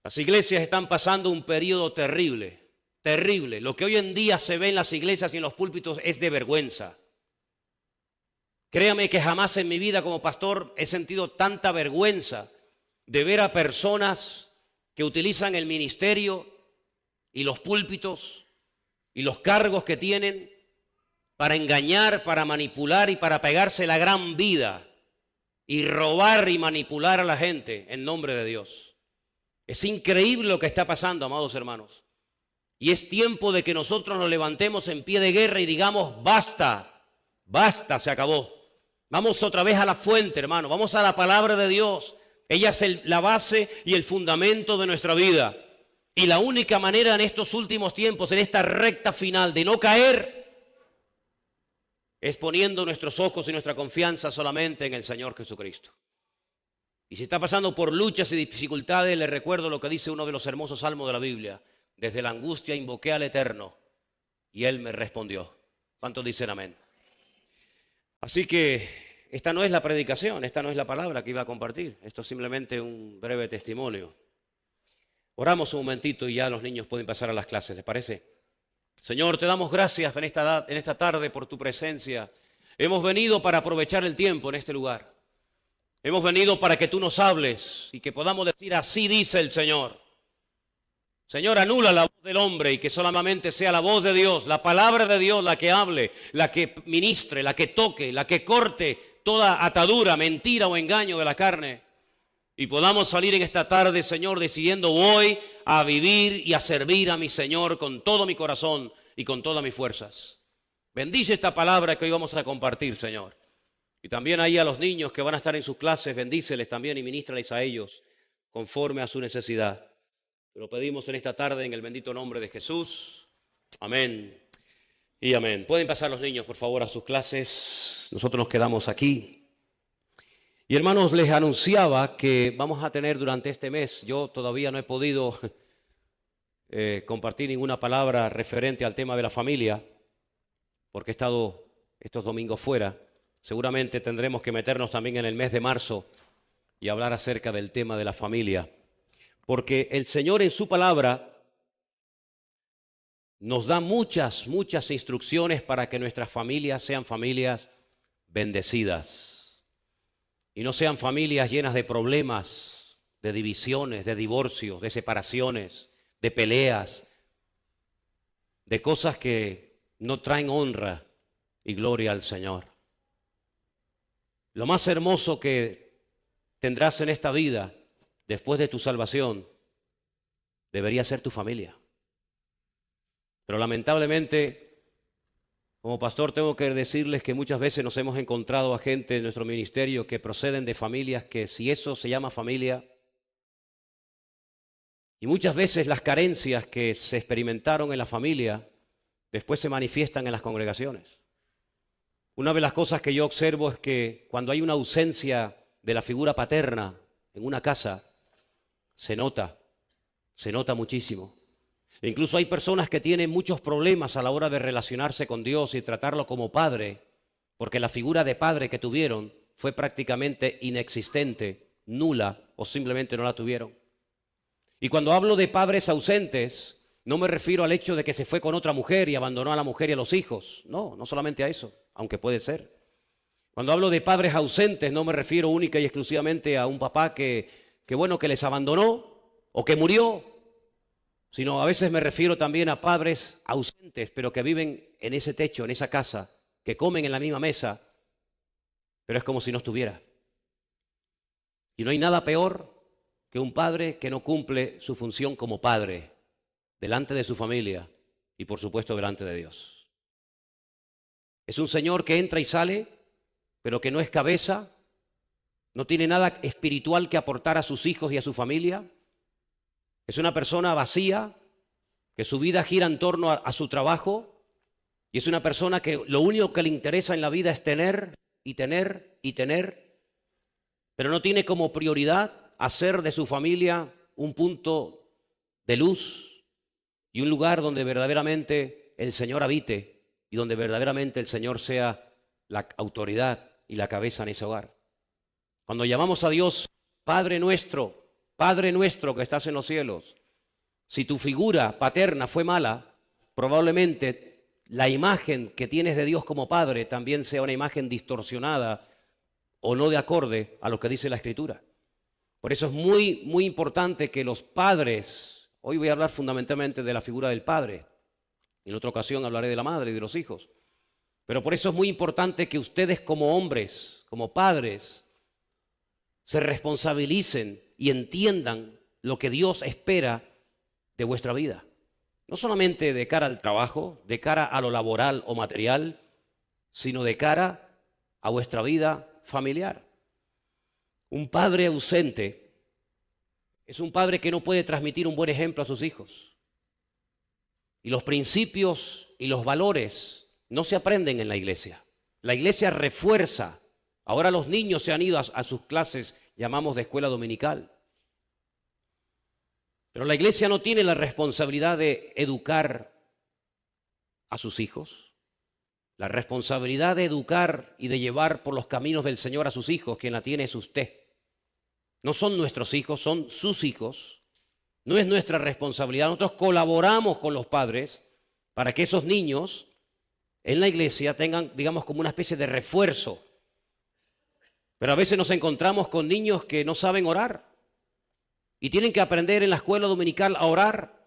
Las iglesias están pasando un periodo terrible, terrible. Lo que hoy en día se ve en las iglesias y en los púlpitos es de vergüenza. Créame que jamás en mi vida como pastor he sentido tanta vergüenza de ver a personas que utilizan el ministerio y los púlpitos y los cargos que tienen para engañar, para manipular y para pegarse la gran vida y robar y manipular a la gente en nombre de Dios. Es increíble lo que está pasando, amados hermanos. Y es tiempo de que nosotros nos levantemos en pie de guerra y digamos, basta, basta, se acabó. Vamos otra vez a la fuente, hermano. Vamos a la palabra de Dios. Ella es la base y el fundamento de nuestra vida. Y la única manera en estos últimos tiempos, en esta recta final, de no caer, es poniendo nuestros ojos y nuestra confianza solamente en el Señor Jesucristo. Y si está pasando por luchas y dificultades, le recuerdo lo que dice uno de los hermosos salmos de la Biblia. Desde la angustia invoqué al Eterno y Él me respondió. ¿Cuántos dicen amén? Así que esta no es la predicación, esta no es la palabra que iba a compartir. Esto es simplemente un breve testimonio. Oramos un momentito y ya los niños pueden pasar a las clases, ¿les parece? Señor, te damos gracias en esta tarde por tu presencia. Hemos venido para aprovechar el tiempo en este lugar. Hemos venido para que tú nos hables y que podamos decir, así dice el Señor. Señor, anula la voz del hombre y que solamente sea la voz de Dios, la palabra de Dios la que hable, la que ministre, la que toque, la que corte toda atadura, mentira o engaño de la carne. Y podamos salir en esta tarde, Señor, decidiendo hoy a vivir y a servir a mi Señor con todo mi corazón y con todas mis fuerzas. Bendice esta palabra que hoy vamos a compartir, Señor. Y también ahí a los niños que van a estar en sus clases, bendíceles también y ministrales a ellos conforme a su necesidad. Lo pedimos en esta tarde en el bendito nombre de Jesús. Amén y amén. Pueden pasar los niños, por favor, a sus clases. Nosotros nos quedamos aquí. Y hermanos, les anunciaba que vamos a tener durante este mes, yo todavía no he podido compartir ninguna palabra referente al tema de la familia, porque he estado estos domingos fuera. Seguramente tendremos que meternos también en el mes de marzo y hablar acerca del tema de la familia. Porque el Señor en su palabra nos da muchas instrucciones para que nuestras familias sean familias bendecidas. Y no sean familias llenas de problemas, de divisiones, de divorcios, de separaciones, de peleas, de cosas que no traen honra y gloria al Señor. Lo más hermoso que tendrás en esta vida, después de tu salvación, debería ser tu familia. Pero lamentablemente, como pastor, tengo que decirles que muchas veces nos hemos encontrado a gente en nuestro ministerio que proceden de familias que, si eso se llama familia, y muchas veces las carencias que se experimentaron en la familia después se manifiestan en las congregaciones. Una de las cosas que yo observo es que cuando hay una ausencia de la figura paterna en una casa, se nota muchísimo. Incluso hay personas que tienen muchos problemas a la hora de relacionarse con Dios y tratarlo como padre, porque la figura de padre que tuvieron fue prácticamente inexistente, nula o simplemente no la tuvieron. Y cuando hablo de padres ausentes, no me refiero al hecho de que se fue con otra mujer y abandonó a la mujer y a los hijos. No, no solamente a eso, aunque puede ser. Cuando hablo de padres ausentes, no me refiero única y exclusivamente a un papá que les abandonó o que murió, sino a veces me refiero también a padres ausentes, pero que viven en ese techo, en esa casa, que comen en la misma mesa, pero es como si no estuviera. Y no hay nada peor que un padre que no cumple su función como padre delante de su familia y por supuesto delante de Dios. Es un señor que entra y sale, pero que no es cabeza, no tiene nada espiritual que aportar a sus hijos y a su familia. Es una persona vacía, que su vida gira en torno a su trabajo, y es una persona que lo único que le interesa en la vida es tener y tener y tener, pero no tiene como prioridad hacer de su familia un punto de luz y un lugar donde verdaderamente el Señor habite y donde verdaderamente el Señor sea la autoridad y la cabeza en ese hogar. Cuando llamamos a Dios Padre nuestro que estás en los cielos, si tu figura paterna fue mala, probablemente la imagen que tienes de Dios como Padre también sea una imagen distorsionada o no de acorde a lo que dice la Escritura. Por eso es muy importante que los padres, hoy voy a hablar fundamentalmente de la figura del padre, en otra ocasión hablaré de la madre y de los hijos, pero por eso es muy importante que ustedes como hombres, como padres, se responsabilicen y entiendan lo que Dios espera de vuestra vida. No solamente de cara al trabajo, de cara a lo laboral o material, sino de cara a vuestra vida familiar. Un padre ausente es un padre que no puede transmitir un buen ejemplo a sus hijos. Y los principios y los valores no se aprenden en la iglesia. La iglesia refuerza. Ahora los niños se han ido a sus clases, llamamos de escuela dominical. Pero la iglesia no tiene la responsabilidad de educar a sus hijos. La responsabilidad de educar y de llevar por los caminos del Señor a sus hijos, quien la tiene es usted. No son nuestros hijos, son sus hijos. No es nuestra responsabilidad. Nosotros colaboramos con los padres para que esos niños en la iglesia tengan, digamos, como una especie de refuerzo. Pero a veces nos encontramos con niños que no saben orar y tienen que aprender en la escuela dominical a orar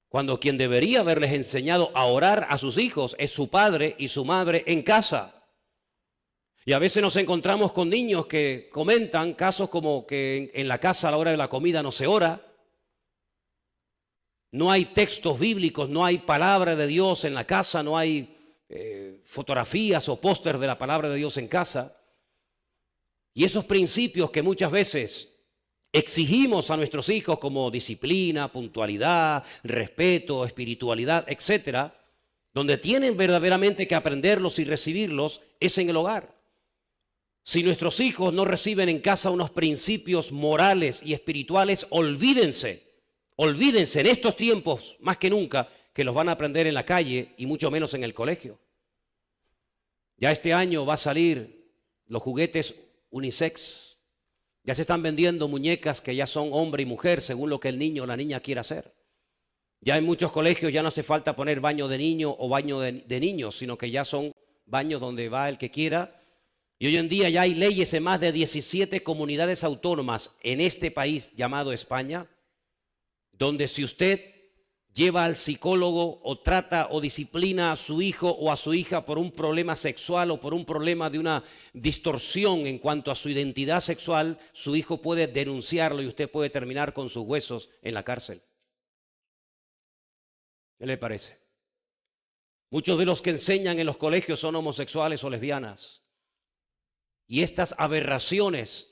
cuando quien debería haberles enseñado a orar a sus hijos es su padre y su madre en casa. Y a veces nos encontramos con niños que comentan casos como que en la casa a la hora de la comida no se ora, no hay textos bíblicos, no hay palabra de Dios en la casa, no hay fotografías o póster de la palabra de Dios en casa. Y esos principios que muchas veces exigimos a nuestros hijos como disciplina, puntualidad, respeto, espiritualidad, etcétera, donde tienen verdaderamente que aprenderlos y recibirlos es en el hogar. Si nuestros hijos no reciben en casa unos principios morales y espirituales, olvídense en estos tiempos más que nunca que los van a aprender en la calle y mucho menos en el colegio. Ya este año va a salir los juguetes unisex. Ya se están vendiendo muñecas que ya son hombre y mujer según lo que el niño o la niña quiera hacer. Ya en muchos colegios ya no hace falta poner baño de niño o baño de niños, sino que ya son baños donde va el que quiera. Y hoy en día ya hay leyes en más de 17 comunidades autónomas en este país llamado España, donde si usted lleva al psicólogo o trata o disciplina a su hijo o a su hija por un problema sexual o por un problema de una distorsión en cuanto a su identidad sexual, su hijo puede denunciarlo y usted puede terminar con sus huesos en la cárcel. ¿Qué le parece? Muchos de los que enseñan en los colegios son homosexuales o lesbianas. Y estas aberraciones,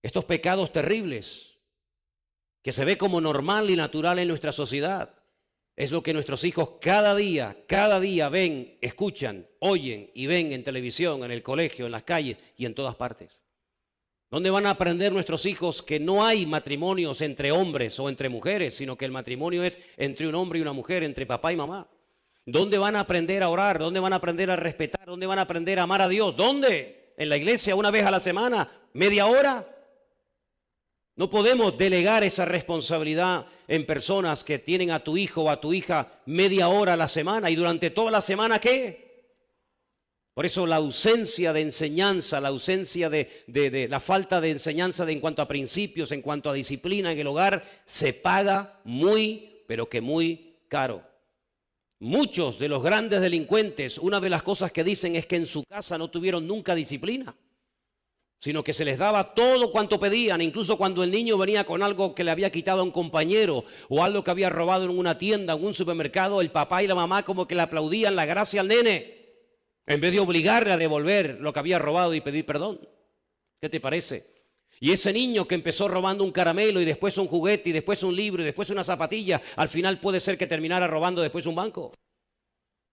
estos pecados terribles, que se ve como normal y natural en nuestra sociedad, es lo que nuestros hijos cada día ven, escuchan, oyen y ven en televisión, en el colegio, en las calles y en todas partes. ¿Dónde van a aprender nuestros hijos que no hay matrimonios entre hombres o entre mujeres, sino que el matrimonio es entre un hombre y una mujer, entre papá y mamá? ¿Dónde van a aprender a orar? ¿Dónde van a aprender a respetar? ¿Dónde van a aprender a amar a Dios? ¿Dónde? ¿En la iglesia una vez a la semana? ¿Media hora? No podemos delegar esa responsabilidad en personas que tienen a tu hijo o a tu hija media hora a la semana y durante toda la semana, ¿qué? Por eso la ausencia de enseñanza, la ausencia de la falta de enseñanza en cuanto a principios, en cuanto a disciplina en el hogar, se paga muy, pero que muy caro. Muchos de los grandes delincuentes, una de las cosas que dicen es que en su casa no tuvieron nunca disciplina, sino que se les daba todo cuanto pedían, incluso cuando el niño venía con algo que le había quitado a un compañero o algo que había robado en una tienda, en un supermercado, el papá y la mamá como que le aplaudían la gracia al nene, en vez de obligarle a devolver lo que había robado y pedir perdón. ¿Qué te parece? Y ese niño que empezó robando un caramelo y después un juguete y después un libro y después una zapatilla, al final puede ser que terminara robando después un banco.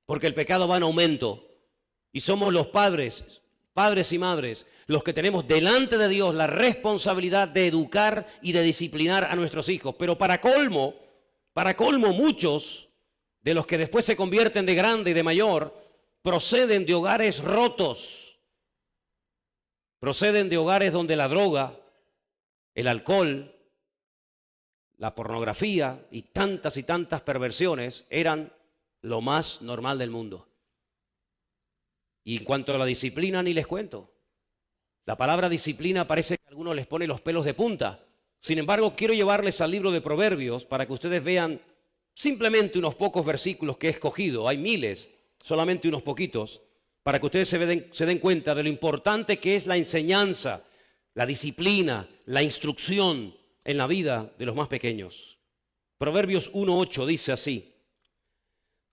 Porque el pecado va en aumento. Y somos los padres y madres, los que tenemos delante de Dios la responsabilidad de educar y de disciplinar a nuestros hijos. Pero para colmo, muchos de los que después se convierten de grande y de mayor, proceden de hogares rotos. Proceden de hogares donde la droga, el alcohol, la pornografía y tantas perversiones eran lo más normal del mundo. Y en cuanto a la disciplina, ni les cuento. La palabra disciplina parece que a algunos les pone los pelos de punta. Sin embargo, quiero llevarles al libro de Proverbios para que ustedes vean simplemente unos pocos versículos que he escogido. Hay miles, solamente unos poquitos, para que ustedes se den cuenta de lo importante que es la enseñanza, la disciplina, la instrucción en la vida de los más pequeños. Proverbios 1:8 dice así: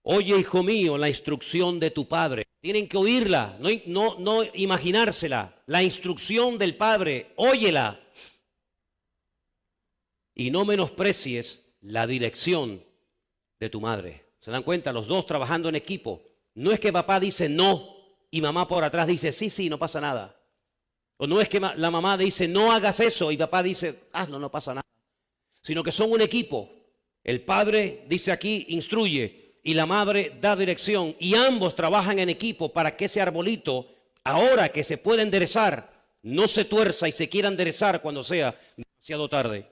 oye, hijo mío, la instrucción de tu padre. Tienen que oírla, no imaginársela. La instrucción del padre, óyela. Y no menosprecies la dirección de tu madre. ¿Se dan cuenta? Los dos trabajando en equipo. No es que papá dice no y mamá por atrás dice sí, no pasa nada. O no es que la mamá dice no hagas eso y papá dice hazlo, no pasa nada. Sino que son un equipo. El padre dice aquí, instruye, y la madre da dirección, y ambos trabajan en equipo para que ese arbolito, ahora que se puede enderezar, no se tuerza y se quiera enderezar cuando sea demasiado tarde.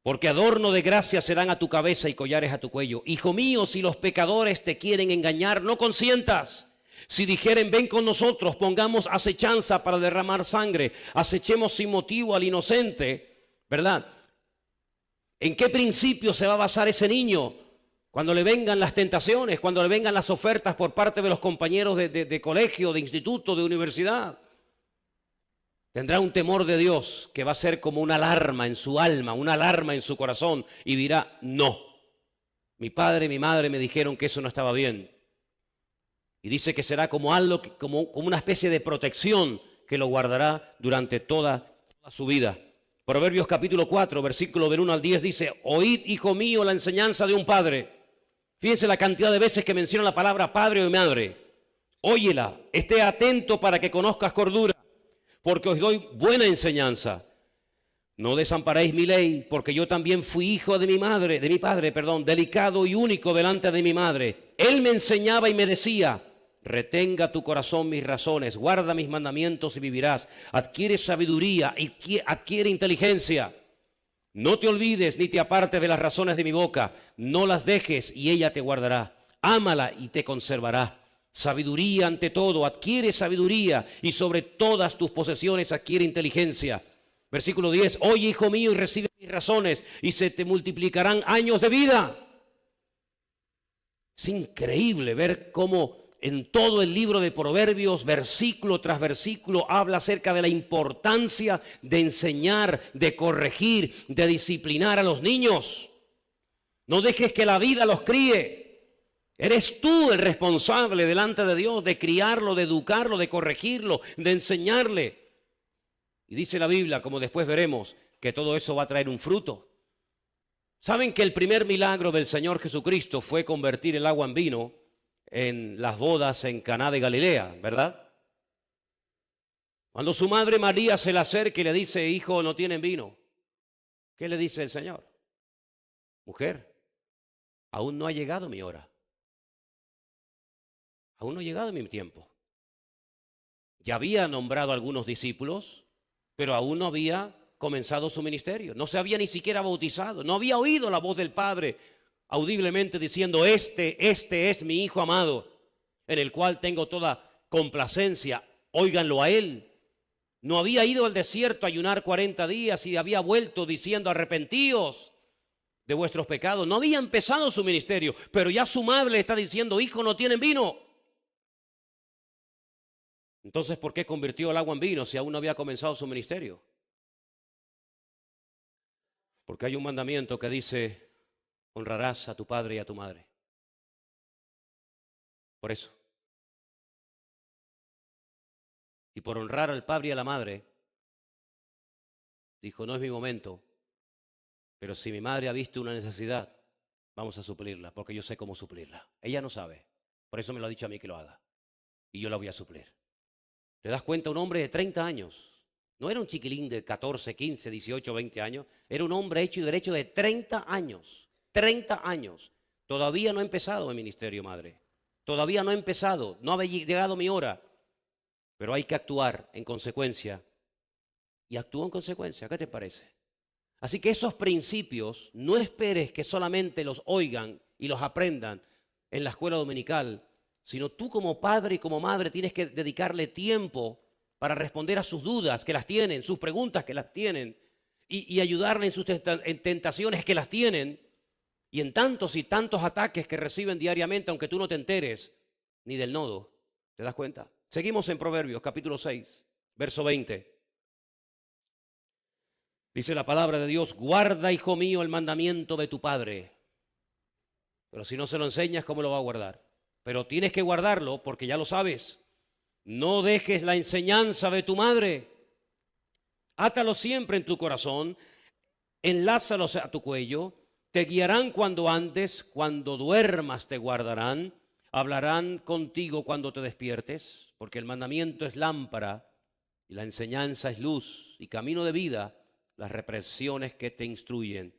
Porque adorno de gracia serán a tu cabeza y collares a tu cuello. Hijo mío, si los pecadores te quieren engañar, no consientas. Si dijeren, ven con nosotros, pongamos acechanza para derramar sangre, acechemos sin motivo al inocente, ¿verdad? ¿En qué principio se va a basar ese niño? Cuando le vengan las tentaciones, cuando le vengan las ofertas por parte de los compañeros de colegio, de instituto, de universidad. Tendrá un temor de Dios que va a ser como una alarma en su alma, una alarma en su corazón, y dirá, no. Mi padre y mi madre me dijeron que eso no estaba bien. Y dice que será como algo, como una especie de protección que lo guardará durante toda su vida. Proverbios capítulo 4, versículo del 1 al 10 dice, oíd, hijo mío, la enseñanza de un padre. Fíjense la cantidad de veces que menciona la palabra padre o madre. Óyela, esté atento para que conozcas cordura, porque os doy buena enseñanza. No desamparéis mi ley, porque yo también fui hijo de mi padre, delicado y único delante de mi madre. Él me enseñaba y me decía, retenga tu corazón mis razones, guarda mis mandamientos y vivirás. Adquiere sabiduría y adquiere inteligencia. No te olvides ni te apartes de las razones de mi boca. No las dejes y ella te guardará. Ámala y te conservará. Sabiduría ante todo, adquiere sabiduría y sobre todas tus posesiones adquiere inteligencia. Versículo 10, oye hijo mío y recibe mis razones y se te multiplicarán años de vida. Es increíble ver cómo en todo el libro de Proverbios, versículo tras versículo, habla acerca de la importancia de enseñar, de corregir, de disciplinar a los niños. No dejes que la vida los críe. Eres tú el responsable delante de Dios de criarlo, de educarlo, de corregirlo, de enseñarle. Y dice la Biblia, como después veremos, que todo eso va a traer un fruto. ¿Saben que el primer milagro del Señor Jesucristo fue convertir el agua en vino en las bodas en Caná de Galilea, verdad? Cuando su madre María se le acerca y le dice, hijo, no tienen vino, ¿qué le dice el Señor? Mujer, aún no ha llegado mi hora. Aún no ha llegado mi tiempo. Ya había nombrado a algunos discípulos, pero aún no había comenzado su ministerio. No se había ni siquiera bautizado. No había oído la voz del Padre audiblemente diciendo, este es mi Hijo amado, en el cual tengo toda complacencia. Óiganlo a Él. No había ido al desierto a ayunar 40 días y había vuelto diciendo, arrepentíos de vuestros pecados. No había empezado su ministerio, pero ya su madre le está diciendo, hijo, no tienen vino. Entonces, ¿por qué convirtió el agua en vino si aún no había comenzado su ministerio? Porque hay un mandamiento que dice, honrarás a tu padre y a tu madre. Por eso. Y por honrar al padre y a la madre, dijo, no es mi momento, pero si mi madre ha visto una necesidad, vamos a suplirla, porque yo sé cómo suplirla. Ella no sabe, por eso me lo ha dicho a mí que lo haga. Y yo la voy a suplir. ¿Te das cuenta? Un hombre de 30 años. No era un chiquilín de 14, 15, 18, 20 años. Era un hombre hecho y derecho de 30 años. 30 años. Todavía no he empezado el ministerio, madre. Todavía no he empezado. No ha llegado mi hora. Pero hay que actuar en consecuencia. Y actúo en consecuencia. ¿Qué te parece? Así que esos principios, no esperes que solamente los oigan y los aprendan en la escuela dominical, sino tú como padre y como madre tienes que dedicarle tiempo para responder a sus dudas que las tienen, sus preguntas que las tienen, y ayudarle en sus tentaciones que las tienen, y en tantos y tantos ataques que reciben diariamente, aunque tú no te enteres ni del nodo. ¿Te das cuenta? Seguimos en Proverbios, capítulo 6, verso 20. Dice la palabra de Dios, guarda, hijo mío, el mandamiento de tu padre. Pero si no se lo enseñas, ¿cómo lo va a guardar? Pero tienes que guardarlo porque ya lo sabes. No dejes la enseñanza de tu madre. Átalo siempre en tu corazón. Enlázalos a tu cuello. Te guiarán cuando andes, cuando duermas te guardarán. Hablarán contigo cuando te despiertes. Porque el mandamiento es lámpara y la enseñanza es luz y camino de vida. Las represiones que te instruyen.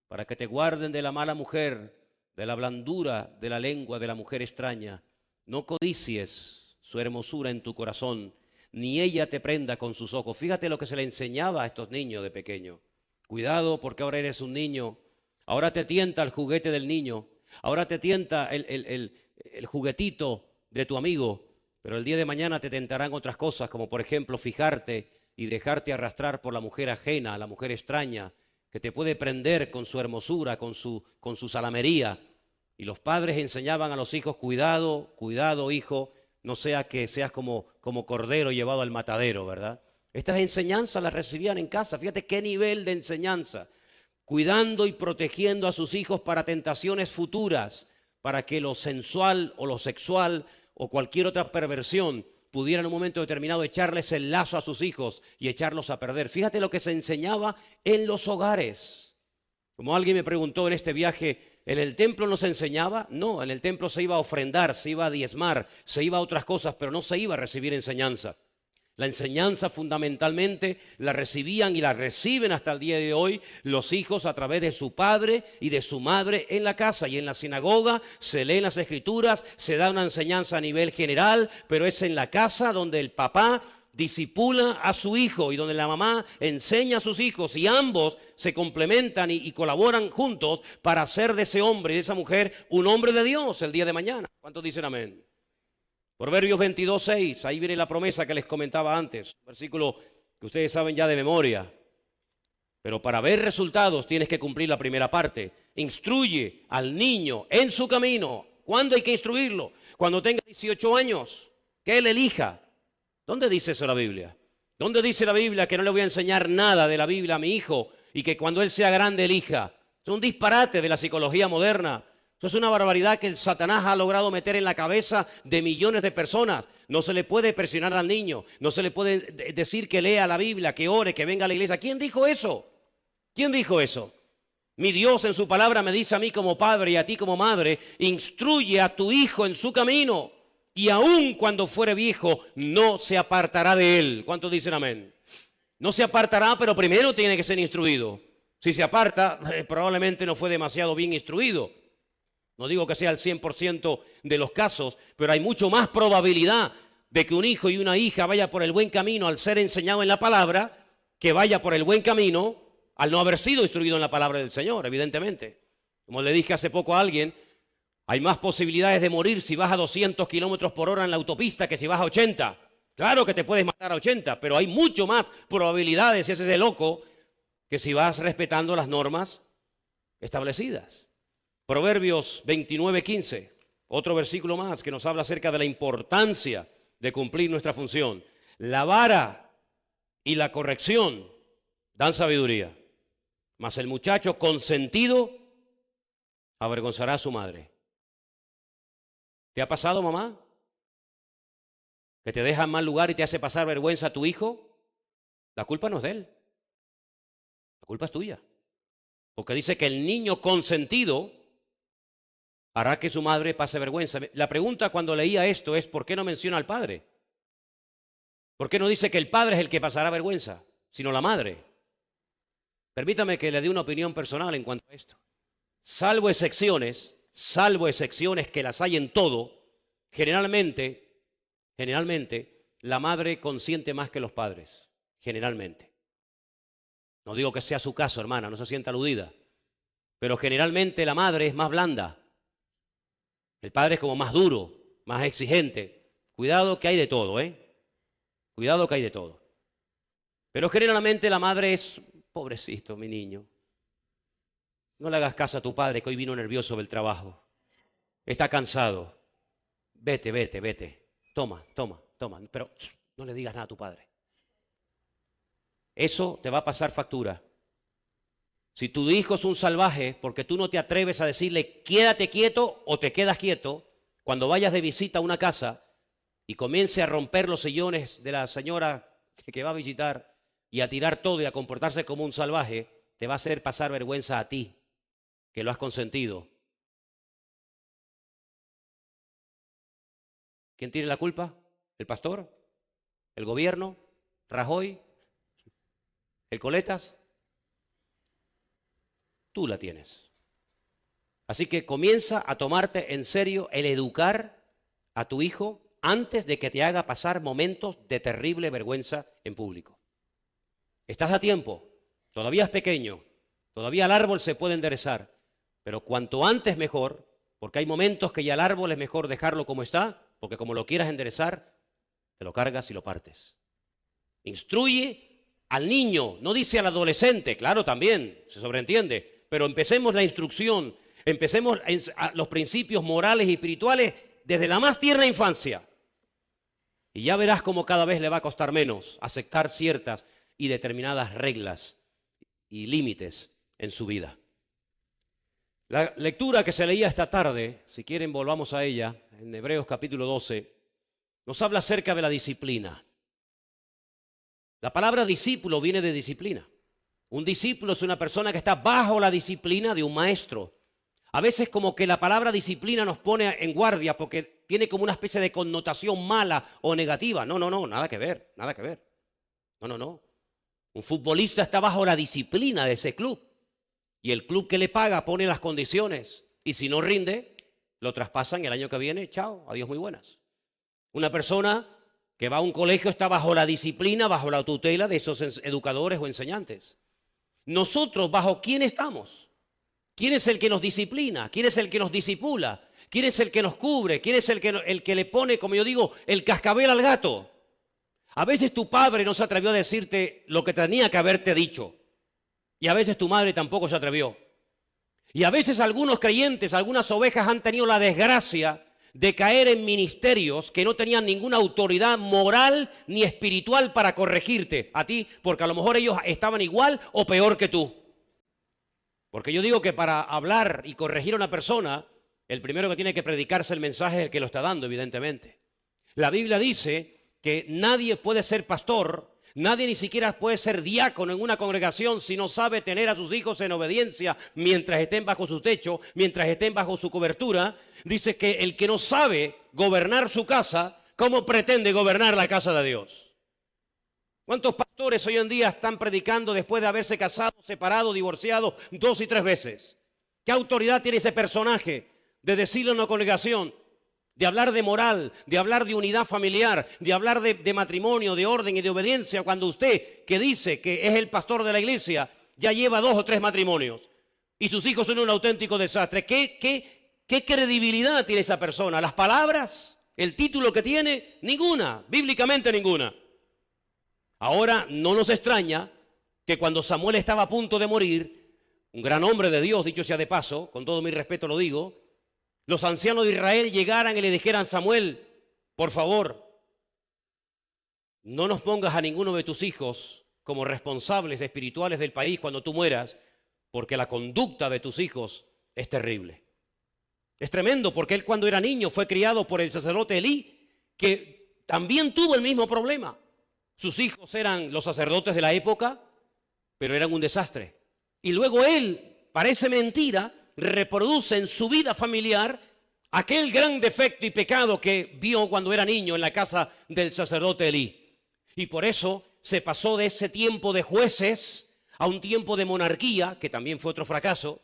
Para que te guarden de la mala mujer, de la blandura de la lengua de la mujer extraña. No codicies su hermosura en tu corazón, ni ella te prenda con sus ojos. Fíjate lo que se le enseñaba a estos niños de pequeño. Cuidado porque ahora eres un niño, ahora te tienta el juguete del niño, ahora te tienta el juguetito de tu amigo, pero el día de mañana te tentarán otras cosas, como por ejemplo fijarte y dejarte arrastrar por la mujer ajena, la mujer extraña, que te puede prender con su hermosura, con su salamería. Y los padres enseñaban a los hijos, cuidado, cuidado, hijo, no sea que seas como cordero llevado al matadero, ¿verdad? Estas enseñanzas las recibían en casa. Fíjate qué nivel de enseñanza. Cuidando y protegiendo a sus hijos para tentaciones futuras, para que lo sensual o lo sexual o cualquier otra perversión pudiera en un momento determinado echarles el lazo a sus hijos y echarlos a perder. Fíjate lo que se enseñaba en los hogares. Como alguien me preguntó en este viaje, ¿en el templo no se enseñaba? No, en el templo se iba a ofrendar, se iba a diezmar, se iba a otras cosas, pero no se iba a recibir enseñanza. La enseñanza fundamentalmente la recibían y la reciben hasta el día de hoy los hijos a través de su padre y de su madre en la casa. Y en la sinagoga se leen las escrituras, se da una enseñanza a nivel general, pero es en la casa donde el papá discipula a su hijo y donde la mamá enseña a sus hijos y ambos se complementan y colaboran juntos para hacer de ese hombre y de esa mujer un hombre de Dios el día de mañana. ¿Cuántos dicen amén? Proverbios 22:6, ahí viene la promesa que les comentaba antes, un versículo que ustedes saben ya de memoria. Pero para ver resultados tienes que cumplir la primera parte. Instruye al niño en su camino. ¿Cuándo hay que instruirlo? Cuando tenga 18 años, que él elija. ¿Dónde dice eso la Biblia? ¿Dónde dice la Biblia que no le voy a enseñar nada de la Biblia a mi hijo y que cuando él sea grande elija? Es un disparate de la psicología moderna. Eso es una barbaridad que el Satanás ha logrado meter en la cabeza de millones de personas. No se le puede presionar al niño, no se le puede decir que lea la Biblia, que ore, que venga a la iglesia. ¿Quién dijo eso? ¿Quién dijo eso? Mi Dios en su palabra me dice a mí como padre y a ti como madre, instruye a tu hijo en su camino y aun cuando fuere viejo no se apartará de él. ¿Cuántos dicen amén? No se apartará, pero primero tiene que ser instruido. Si se aparta, probablemente no fue demasiado bien instruido. No digo que sea el 100% de los casos, pero hay mucho más probabilidad de que un hijo y una hija vaya por el buen camino al ser enseñado en la palabra, que vaya por el buen camino al no haber sido instruido en la palabra del Señor, evidentemente. Como le dije hace poco a alguien, hay más posibilidades de morir si vas a 200 kilómetros por hora en la autopista que si vas a 80. Claro que te puedes matar a 80, pero hay mucho más probabilidades, si ese es de loco, que si vas respetando las normas establecidas. Proverbios 29:15, otro versículo más que nos habla acerca de la importancia de cumplir nuestra función. La vara y la corrección dan sabiduría, mas el muchacho consentido avergonzará a su madre. ¿Te ha pasado, mamá? ¿Que te deja en mal lugar y te hace pasar vergüenza a tu hijo? La culpa no es de él, la culpa es tuya. Porque dice que el niño consentido hará que su madre pase vergüenza. La pregunta cuando leía esto es, ¿por qué no menciona al padre? ¿Por qué no dice que el padre es el que pasará vergüenza, sino la madre? Permítame que le dé una opinión personal en cuanto a esto. Salvo excepciones que las hay en todo, generalmente, la madre consiente más que los padres, generalmente. No digo que sea su caso, hermana, no se sienta aludida, pero generalmente la madre es más blanda. El padre es como más duro, más exigente. Cuidado que hay de todo, Cuidado que hay de todo. Pero generalmente la madre es, pobrecito mi niño, no le hagas caso a tu padre que hoy vino nervioso del trabajo. Está cansado. Vete. Toma. Pero no le digas nada a tu padre. Eso te va a pasar factura. Si tu hijo es un salvaje porque tú no te atreves a decirle quédate quieto o te quedas quieto, cuando vayas de visita a una casa y comience a romper los sillones de la señora que va a visitar y a tirar todo y a comportarse como un salvaje, te va a hacer pasar vergüenza a ti, que lo has consentido. ¿Quién tiene la culpa? ¿El pastor? ¿El gobierno? ¿Rajoy? ¿El Coletas? Tú la tienes. Así que comienza a tomarte en serio el educar a tu hijo antes de que te haga pasar momentos de terrible vergüenza en público. Estás a tiempo, todavía es pequeño, todavía el árbol se puede enderezar, pero cuanto antes mejor, porque hay momentos que ya el árbol es mejor dejarlo como está, porque como lo quieras enderezar, te lo cargas y lo partes. Instruye al niño, no dice al adolescente, claro, también, se sobreentiende, pero empecemos la instrucción, empecemos los principios morales y espirituales desde la más tierna infancia. Y ya verás cómo cada vez le va a costar menos aceptar ciertas y determinadas reglas y límites en su vida. La lectura que se leía esta tarde, si quieren volvamos a ella, en Hebreos capítulo 12, nos habla acerca de la disciplina. La palabra discípulo viene de disciplina. Un discípulo es una persona que está bajo la disciplina de un maestro. A veces como que la palabra disciplina nos pone en guardia porque tiene como una especie de connotación mala o negativa. No, nada que ver, nada que ver. No. Un futbolista está bajo la disciplina de ese club. Y el club que le paga pone las condiciones. Y si no rinde, lo traspasan el año que viene. Chao, adiós, muy buenas. Una persona que va a un colegio está bajo la disciplina, bajo la tutela de esos educadores o enseñantes. Nosotros, ¿bajo quién estamos? ¿Quién es el que nos disciplina? ¿Quién es el que nos disipula? ¿Quién es el que nos cubre? ¿Quién es el que le pone, como yo digo, el cascabel al gato? A veces tu padre no se atrevió a decirte lo que tenía que haberte dicho. Y a veces tu madre tampoco se atrevió. Y a veces algunos creyentes, algunas ovejas han tenido la desgracia de caer en ministerios que no tenían ninguna autoridad moral ni espiritual para corregirte a ti, porque a lo mejor ellos estaban igual o peor que tú. Porque yo digo que para hablar y corregir a una persona, el primero que tiene que predicarse el mensaje es el que lo está dando, evidentemente. La Biblia dice que nadie puede ser pastor, nadie ni siquiera puede ser diácono en una congregación si no sabe tener a sus hijos en obediencia mientras estén bajo su techo, mientras estén bajo su cobertura. Dice que el que no sabe gobernar su casa, ¿cómo pretende gobernar la casa de Dios? ¿Cuántos pastores hoy en día están predicando después de haberse casado, separado, divorciado 2 y 3 veces? ¿Qué autoridad tiene ese personaje de decirle a una congregación, de hablar de moral, de hablar de unidad familiar, de hablar de matrimonio, de orden y de obediencia, cuando usted, que dice que es el pastor de la iglesia, ya lleva 2 o 3 matrimonios y sus hijos son un auténtico desastre? ¿Qué credibilidad tiene esa persona? ¿Las palabras? ¿El título que tiene? Ninguna, bíblicamente ninguna. Ahora no nos extraña que cuando Samuel estaba a punto de morir, un gran hombre de Dios, dicho sea de paso, con todo mi respeto lo digo, los ancianos de Israel llegaran y le dijeran: Samuel, por favor, no nos pongas a ninguno de tus hijos como responsables espirituales del país cuando tú mueras, porque la conducta de tus hijos es terrible. Es tremendo, porque él cuando era niño fue criado por el sacerdote Elí, que también tuvo el mismo problema. Sus hijos eran los sacerdotes de la época, pero eran un desastre. Y luego él, parece mentira, reproduce en su vida familiar aquel gran defecto y pecado que vio cuando era niño en la casa del sacerdote Elí. Y por eso se pasó de ese tiempo de jueces a un tiempo de monarquía, que también fue otro fracaso.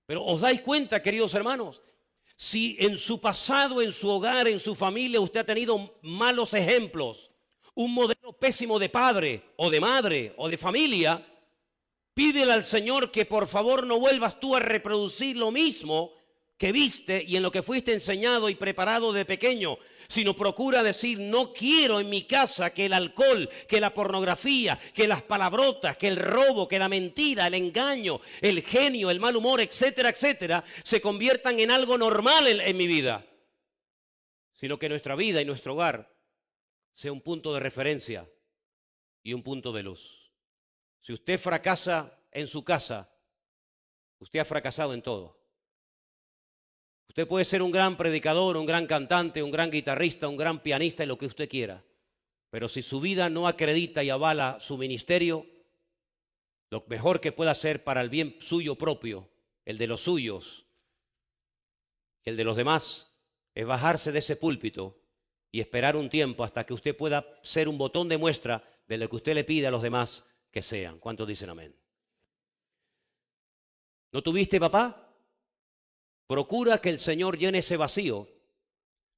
Pero os dais cuenta, queridos hermanos, si en su pasado, en su hogar, en su familia, usted ha tenido malos ejemplos, un modelo pésimo de padre o de madre o de familia, pídele al Señor que por favor no vuelvas tú a reproducir lo mismo que viste y en lo que fuiste enseñado y preparado de pequeño, sino procura decir: no quiero en mi casa que el alcohol, que la pornografía, que las palabrotas, que el robo, que la mentira, el engaño, el genio, el mal humor, etcétera, etcétera, se conviertan en algo normal en mi vida, sino que nuestra vida y nuestro hogar sea un punto de referencia y un punto de luz. Si usted fracasa en su casa, usted ha fracasado en todo. Usted puede ser un gran predicador, un gran cantante, un gran guitarrista, un gran pianista y lo que usted quiera, pero si su vida no acredita y avala su ministerio, lo mejor que pueda hacer para el bien suyo propio, el de los suyos, el de los demás, es bajarse de ese púlpito y esperar un tiempo hasta que usted pueda ser un botón de muestra de lo que usted le pide a los demás que sean. ¿Cuántos dicen amén? ¿No tuviste papá? Procura que el Señor llene ese vacío,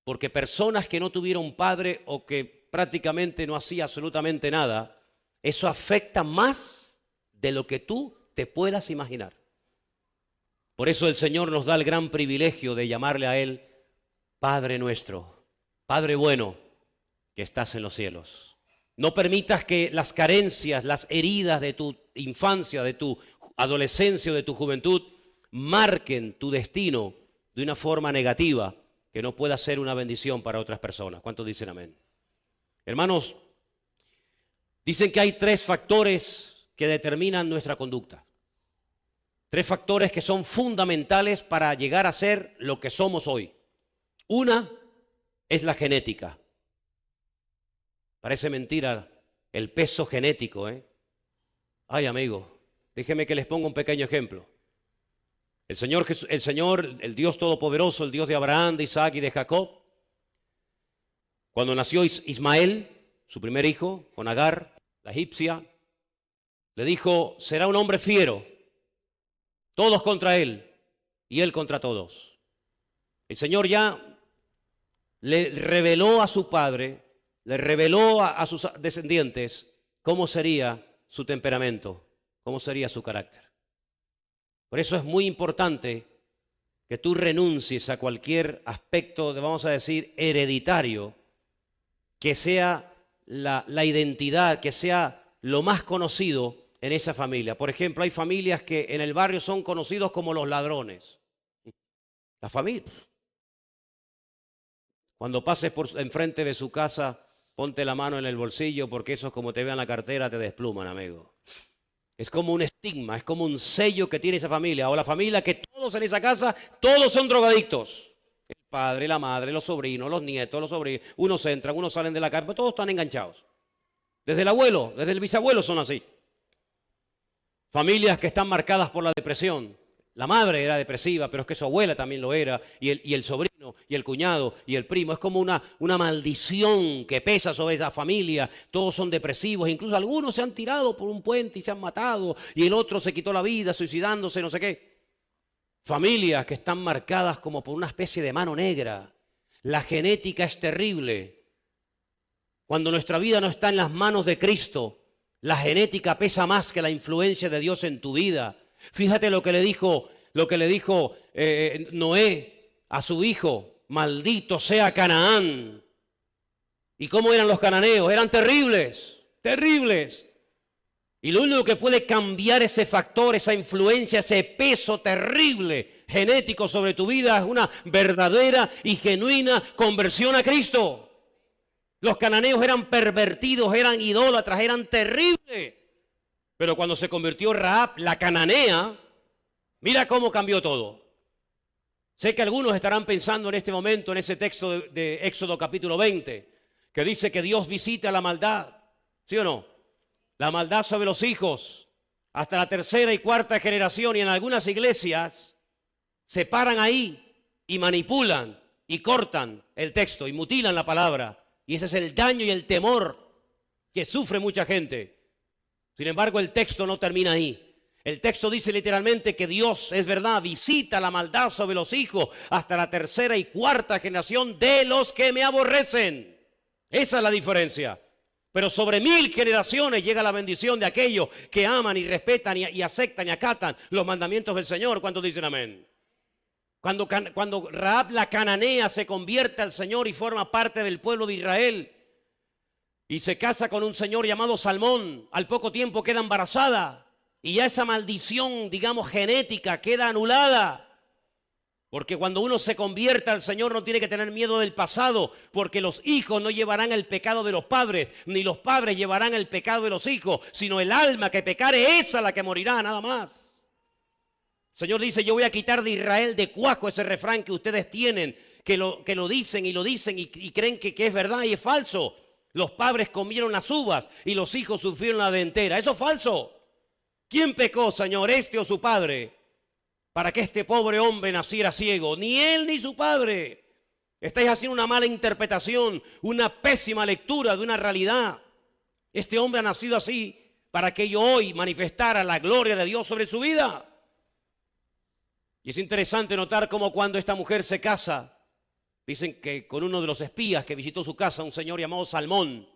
porque personas que no tuvieron padre o que prácticamente no hacía absolutamente nada, eso afecta más de lo que tú te puedas imaginar. Por eso el Señor nos da el gran privilegio de llamarle a Él Padre nuestro, Padre bueno, que estás en los cielos. No permitas que las carencias, las heridas de tu infancia, de tu adolescencia o de tu juventud marquen tu destino de una forma negativa que no pueda ser una bendición para otras personas. ¿Cuántos dicen amén? Hermanos, dicen que hay 3 factores que determinan nuestra conducta. 3 factores que son fundamentales para llegar a ser lo que somos hoy. Una es la genética. Parece mentira el peso genético, ¿eh? Ay, amigo, déjenme que les ponga un pequeño ejemplo. El Señor, el Dios Todopoderoso, el Dios de Abraham, de Isaac y de Jacob, cuando nació Ismael, su primer hijo, con Agar, la egipcia, le dijo, será un hombre fiero, todos contra él y él contra todos. El Señor ya le reveló a su padre, le reveló a sus descendientes cómo sería su temperamento, cómo sería su carácter. Por eso es muy importante que tú renuncies a cualquier aspecto, vamos a decir, hereditario, que sea la identidad, que sea lo más conocido en esa familia. Por ejemplo, hay familias que en el barrio son conocidos como los ladrones. La familia. Cuando pases por enfrente de su casa, ponte la mano en el bolsillo porque esos como te vean la cartera te despluman, amigo. Es como un estigma, es como un sello que tiene esa familia. O la familia que todos en esa casa, todos son drogadictos. El padre, la madre, los sobrinos, los nietos, los sobrinos. Unos entran, unos salen de la casa, todos están enganchados. Desde el abuelo, desde el bisabuelo son así. Familias que están marcadas por la depresión. La madre era depresiva, pero es que su abuela también lo era, y el sobrino, y el cuñado, y el primo. Es como una maldición que pesa sobre esa familia. Todos son depresivos, incluso algunos se han tirado por un puente y se han matado, y el otro se quitó la vida suicidándose, no sé qué. Familias que están marcadas como por una especie de mano negra. La genética es terrible. Cuando nuestra vida no está en las manos de Cristo, la genética pesa más que la influencia de Dios en tu vida. Fíjate lo que le dijo Noé a su hijo, maldito sea Canaán. ¿Y cómo eran los cananeos? Eran terribles, terribles. Y lo único que puede cambiar ese factor, esa influencia, ese peso terrible genético sobre tu vida es una verdadera y genuina conversión a Cristo. Los cananeos eran pervertidos, eran idólatras, eran terribles. Pero cuando se convirtió Rahab, la cananea, mira cómo cambió todo. Sé que algunos estarán pensando en este momento, en ese texto de Éxodo capítulo 20, que dice que Dios visita la maldad, ¿sí o no? La maldad sobre los hijos, hasta la 3ª y 4ª generación, y en algunas iglesias se paran ahí y manipulan y cortan el texto y mutilan la palabra. Y ese es el daño y el temor que sufre mucha gente. Sin embargo, el texto no termina ahí. El texto dice literalmente que Dios, es verdad, visita la maldad sobre los hijos hasta la 3ª y 4ª generación de los que me aborrecen. Esa es la diferencia. Pero sobre 1000 generaciones llega la bendición de aquellos que aman y respetan y aceptan y acatan los mandamientos del Señor. ¿Cuántos dicen amén? Cuando Rahab la cananea se convierte al Señor y forma parte del pueblo de Israel y se casa con un señor llamado Salmón, al poco tiempo queda embarazada y ya esa maldición, digamos, genética queda anulada. Porque cuando uno se convierte al Señor no tiene que tener miedo del pasado, porque los hijos no llevarán el pecado de los padres, ni los padres llevarán el pecado de los hijos, sino el alma que pecare, esa la que morirá, nada más. El Señor dice, yo voy a quitar de Israel de cuajo ese refrán que ustedes tienen, que lo dicen y creen que es verdad y es falso. Los padres comieron las uvas y los hijos sufrieron la dentera. Eso es falso. ¿Quién pecó, Señor, este o su padre, para que este pobre hombre naciera ciego? Ni él ni su padre. Estáis haciendo una mala interpretación, una pésima lectura de una realidad. Este hombre ha nacido así para que yo hoy manifestara la gloria de Dios sobre su vida. Y es interesante notar cómo cuando esta mujer se casa, dicen que con uno de los espías que visitó su casa, un señor llamado Salmón,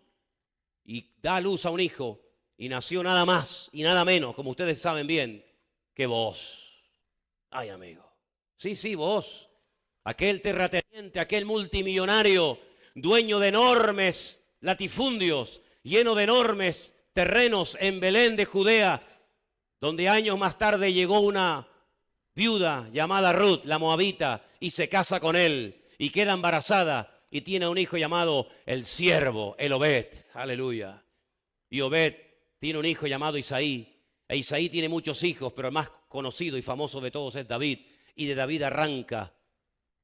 y da a luz a un hijo, y nació nada más y nada menos, como ustedes saben bien, que vos. Ay, amigo. Sí, vos. Aquel terrateniente, aquel multimillonario, dueño de enormes latifundios lleno de enormes terrenos en Belén de Judea, donde años más tarde llegó una viuda llamada Ruth, la moabita, y se casa con él y queda embarazada y tiene un hijo llamado el siervo, el Obed. Aleluya. Y Obed tiene un hijo llamado Isaí. E Isaí tiene muchos hijos, pero el más conocido y famoso de todos es David. Y de David arranca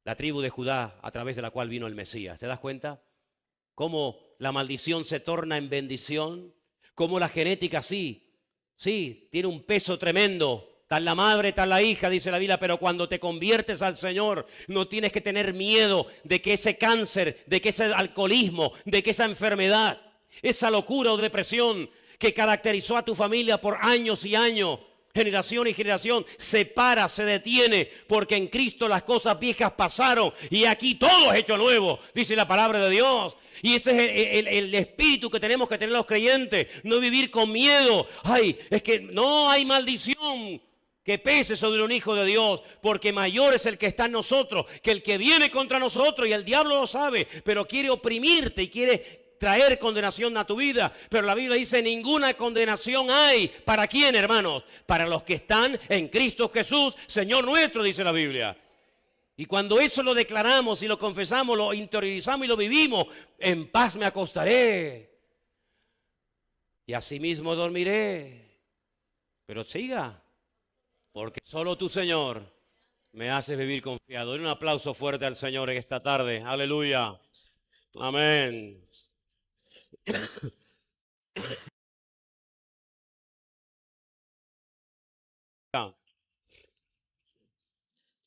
la tribu de Judá a través de la cual vino el Mesías. ¿Te das cuenta? Cómo la maldición se torna en bendición. Cómo la genética sí, tiene un peso tremendo. Tal la madre, tal la hija, dice la Biblia, pero cuando te conviertes al Señor, no tienes que tener miedo de que ese cáncer, de que ese alcoholismo, de que esa enfermedad, esa locura o depresión que caracterizó a tu familia por años y años, generación y generación, se para, se detiene, porque en Cristo las cosas viejas pasaron y aquí todo es hecho nuevo, dice la palabra de Dios. Y ese es el espíritu que tenemos que tener los creyentes, no vivir con miedo. Ay, es que no hay maldición que pese sobre un hijo de Dios, porque mayor es el que está en nosotros que el que viene contra nosotros, y el diablo lo sabe, pero quiere oprimirte y quiere traer condenación a tu vida. Pero la Biblia dice: ninguna condenación hay. ¿Para quién, hermanos? Para los que están en Cristo Jesús, Señor nuestro, dice la Biblia. Y cuando eso lo declaramos y lo confesamos, lo interiorizamos y lo vivimos, en paz me acostaré y asimismo dormiré. Pero siga, porque solo tú, Señor, me haces vivir confiado. Den un aplauso fuerte al Señor en esta tarde. Aleluya. Amén.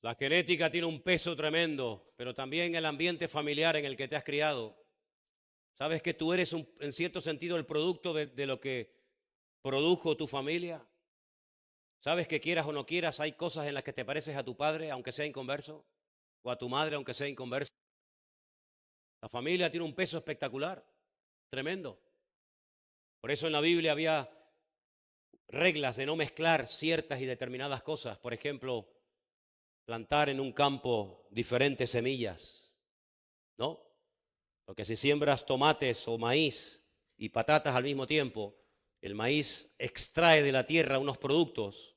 La genética tiene un peso tremendo, pero también el ambiente familiar en el que te has criado. ¿Sabes que tú eres, en cierto sentido, el producto de lo que produjo tu familia? ¿Sabes que quieras o no quieras, hay cosas en las que te pareces a tu padre, aunque sea inconverso? O a tu madre, aunque sea inconverso. La familia tiene un peso espectacular, tremendo. Por eso en la Biblia había reglas de no mezclar ciertas y determinadas cosas. Por ejemplo, plantar en un campo diferentes semillas, ¿no? Porque si siembras tomates o maíz y patatas al mismo tiempo, el maíz extrae de la tierra unos productos